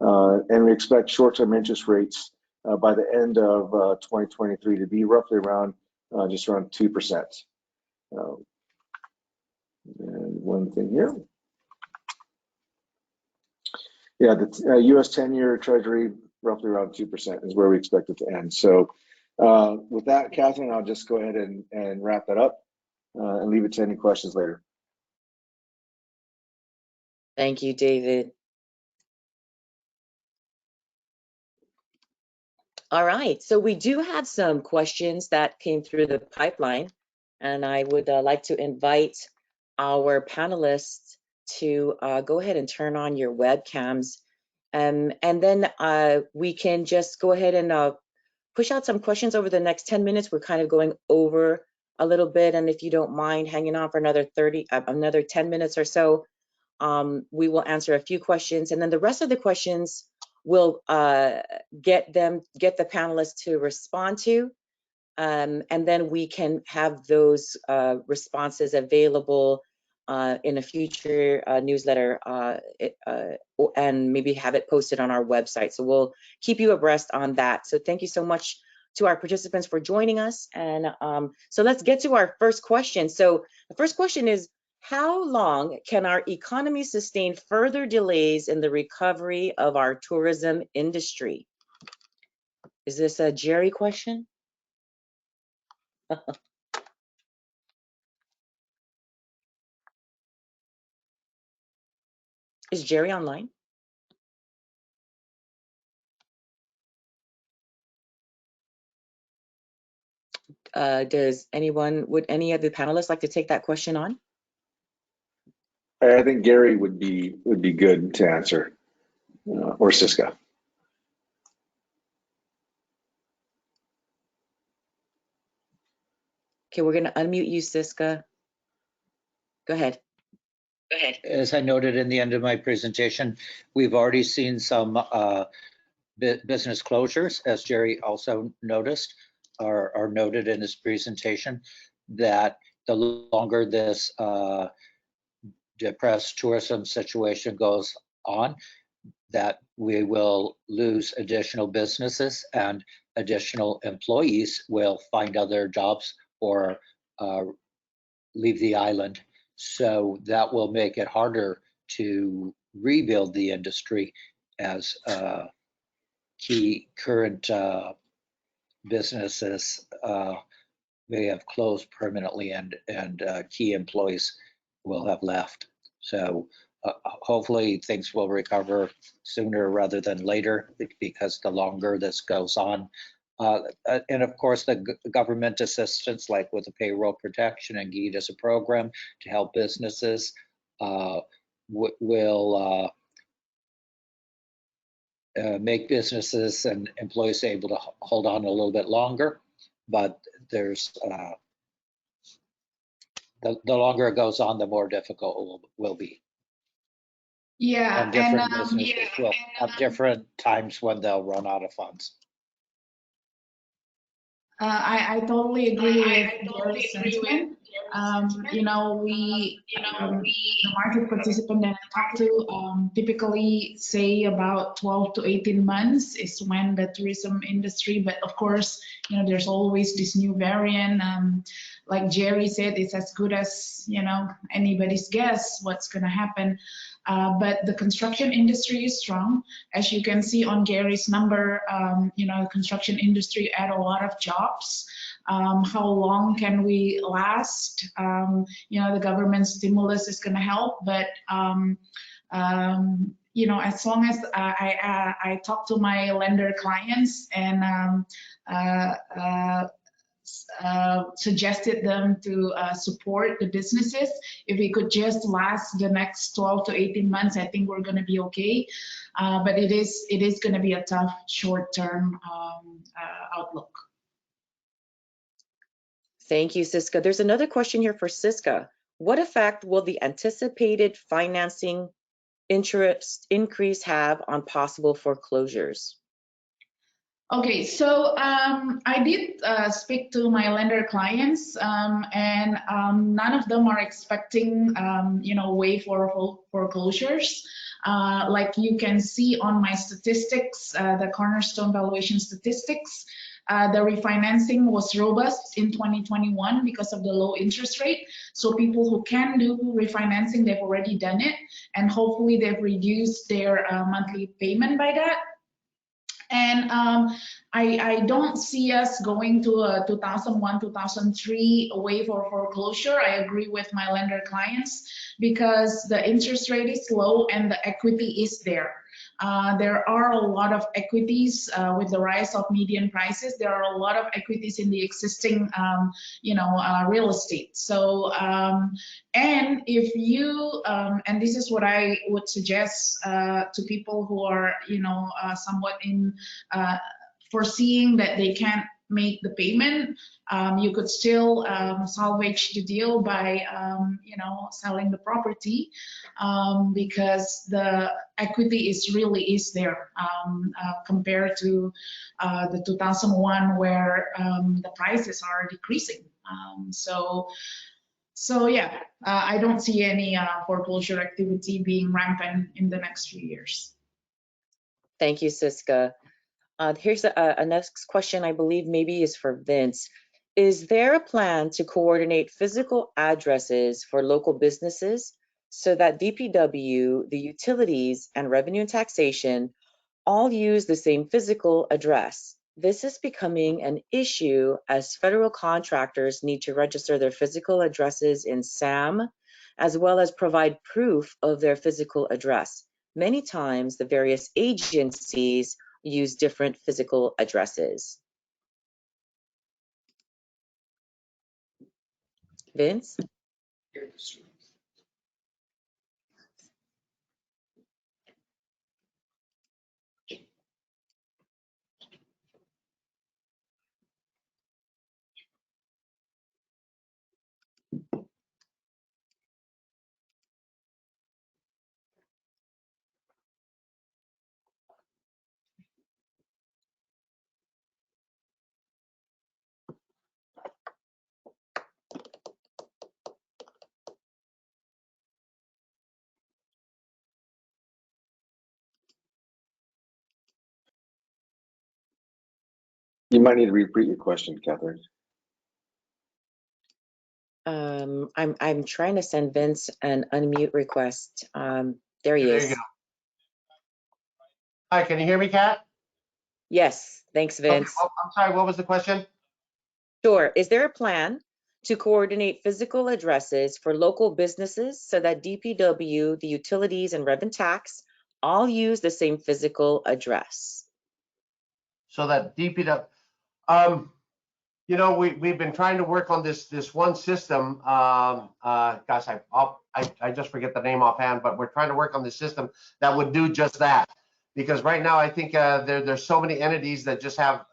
And we expect short-term interest rates by the end of 2023 to be roughly around just around 2%. And one thing here. Yeah, the US 10-year Treasury roughly around 2% is where we expect it to end. So with that, Catherine, I'll just go ahead and wrap that up and leave it to any questions later. Thank you, David. All right, so we do have some questions that came through the pipeline, and I would like to invite our panelists to go ahead and turn on your webcams, and then we can just go ahead and push out some questions over the next 10 minutes. We're kind of going over a little bit, and if you don't mind hanging on for another 10 minutes or so, we will answer a few questions, and then the rest of the questions we'll get the panelists to respond to, and then we can have those responses available in a future newsletter and maybe have it posted on our website. So we'll keep you abreast on that. So thank you so much to our participants for joining us. And so let's get to our first question. So the first question is, how long can our economy sustain further delays in the recovery of our tourism industry? Is this a Jerry question? Is Jerry online? Would any of the panelists like to take that question on? I think Gary would be good to answer, or SISKA. Okay, we're going to unmute you, SISKA. Go ahead. As I noted in the end of my presentation, we've already seen some business closures, as Jerry also noticed, are noted in his presentation, that the longer this depressed tourism situation goes on, that we will lose additional businesses and additional employees will find other jobs or leave the island. So that will make it harder to rebuild the industry as key current businesses may have closed permanently and key employees will have left. So hopefully things will recover sooner rather than later, because the longer this goes on, and of course the government assistance, like with the payroll protection and GEDA as a program to help businesses, will make businesses and employees able to hold on a little bit longer. But there's the longer it goes on, the more difficult it will be. Yeah, And different businesses will have different times when they'll run out of funds. I totally agree with Gary's sentiment. You know, the market participant that I talk to typically say about 12 to 18 months is when the tourism industry, but of course, you know, there's always this new variant. Like Jerry said, it's as good as, you know, anybody's guess what's going to happen. But the construction industry is strong. As you can see on Gary's number, you know, the construction industry add a lot of jobs. How long can we last? You know, the government stimulus is going to help, but you know, as long as I talk to my lender clients and suggested them to support the businesses. If we could just last the next 12 to 18 months, I think we're going to be okay. But it is going to be a tough short-term outlook. Thank you, SISKA. There's another question here for SISKA. What effect will the anticipated financing interest increase have on possible foreclosures? Okay, so I did speak to my lender clients, and none of them are expecting, waive for foreclosures. Like you can see on my statistics, the Cornerstone valuation statistics, the refinancing was robust in 2021 because of the low interest rate. So people who can do refinancing, they've already done it, and hopefully they've reduced their monthly payment by that. And I don't see us going to a 2001, 2003 wave or foreclosure. I agree with my lender clients because the interest rate is low and the equity is there. There are a lot of equities with the rise of median prices. There are a lot of equities in the existing, real estate. So, and if you, and this is what I would suggest to people who are, somewhat in foreseeing that they can't make the payment, you could still salvage the deal by, selling the property because the equity is there compared to the 2001 where the prices are decreasing. So yeah, I don't see any foreclosure activity being rampant in the next few years. Thank you, SISKA. Here's a next question, I believe maybe is for Vince. Is there a plan to coordinate physical addresses for local businesses so that DPW, the utilities, and revenue and taxation all use the same physical address? This is becoming an issue as federal contractors need to register their physical addresses in SAM, as well as provide proof of their physical address. Many times, the various agencies use different physical addresses. Vince? You might need to repeat your question, Catherine. I'm trying to send Vince an unmute request. There he There is. you go. Hi, can you hear me, Kat? Yes, thanks, Okay, Vince. well, I'm sorry, what was the question? Sure. Is there a plan to coordinate physical addresses for local businesses so that DPW, the utilities, and rev and tax all use the same physical address? So that DPW, we've been trying to work on this one system. Gosh, I just forget the name offhand, but we're trying to work on this system that would do just that. Because right now, I think there's so many entities that just have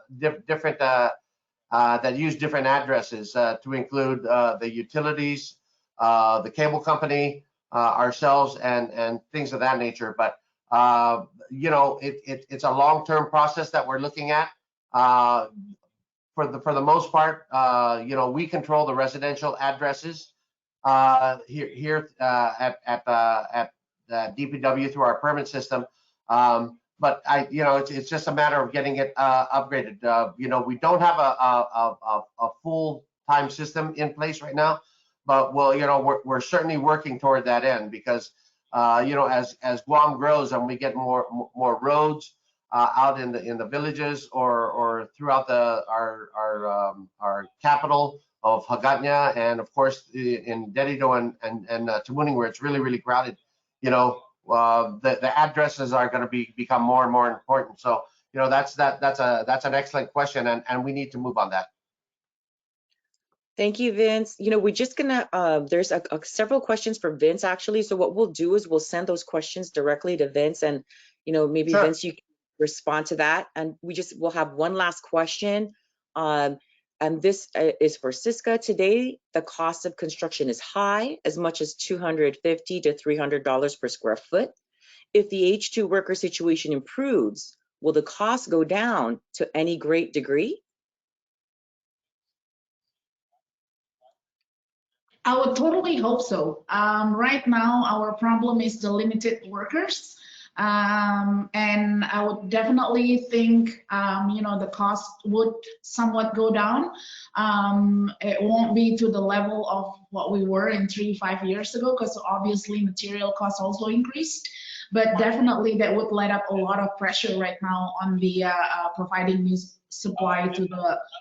different that use different addresses to include the utilities, the cable company, ourselves, and things of that nature. But it's a long-term process that we're looking at. For the most part, we control the residential addresses here at DPW through our permit system. But it's just a matter of getting it upgraded. We don't have a full-time system in place right now, but we're certainly working toward that end because as Guam grows and we get more roads out in the villages or throughout our capital of Hagåtña, and of course in Derido and Tamuning, where it's really crowded, the addresses are going to become more and more important. So that's an excellent question, and we need to move on that. Thank you, Vince. We're just gonna, there's several questions for Vince actually. So what we'll do is we'll send those questions directly to Vince, and maybe Sure. Vince, you can respond to that. And we'll have one last question. And this is for SISKA. Today, the cost of construction is high, as much as $250 to $300 per square foot. If the H2 worker situation improves, will the cost go down to any great degree? I would totally hope so. Right now, our problem is the limited workers. And I would definitely think, the cost would somewhat go down. It won't be to the level of what we were in 3-5 years ago, because obviously material costs also increased. But definitely that would let up a lot of pressure right now on the providing new supply to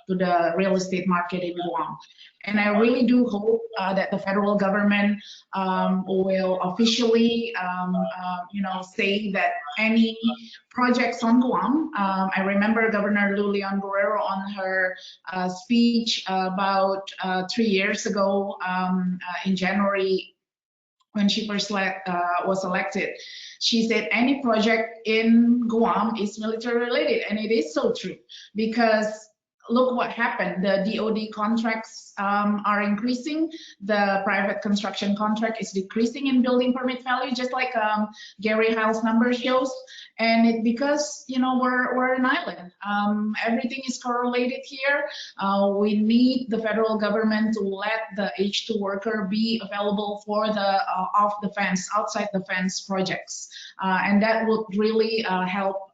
the real estate market in Guam. And I really do hope that the federal government will officially, say that any projects on Guam. I remember Governor Lulian Guerrero on her speech about 3 years ago in January, when she first was elected. She said any project in Guam is military related, and it is so true, because look what happened. The DoD contracts are increasing. The private construction contract is decreasing in building permit value, just like Gary Hiles' number shows. And it because we're an island. Everything is correlated here. We need the federal government to let the H2 worker be available for the off the fence, outside the fence projects, and that would really help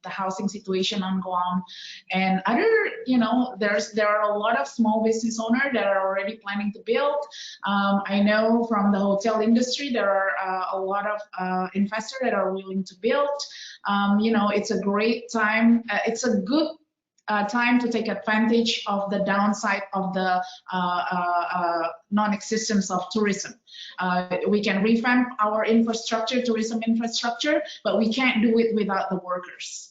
the housing situation on Guam. And other, there are a lot of small business owners that are already planning to build. I know from the hotel industry, there are a lot of investors that are willing to build. It's a great time. It's a good time to take advantage of the downside of the non-existence of tourism. We can revamp our infrastructure, tourism infrastructure, but we can't do it without the workers.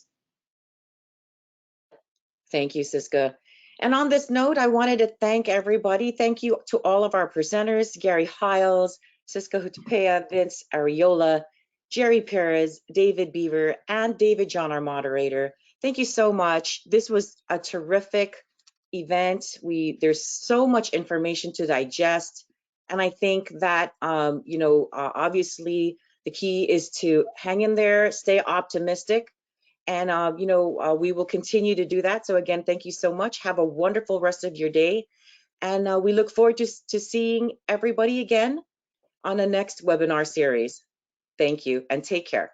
Thank you, SISKA. And on this note, I wanted to thank everybody. Thank you to all of our presenters, Gary Hiles, SISKA HUTAPEA, Vince Arriola, Jerry Perez, David Beaver, and David John, our moderator. Thank you so much. This was a terrific event. There's so much information to digest. And I think that, obviously the key is to hang in there, stay optimistic. And, we will continue to do that. So again, thank you so much. Have a wonderful rest of your day. And we look forward to seeing everybody again on the next webinar series. Thank you and take care.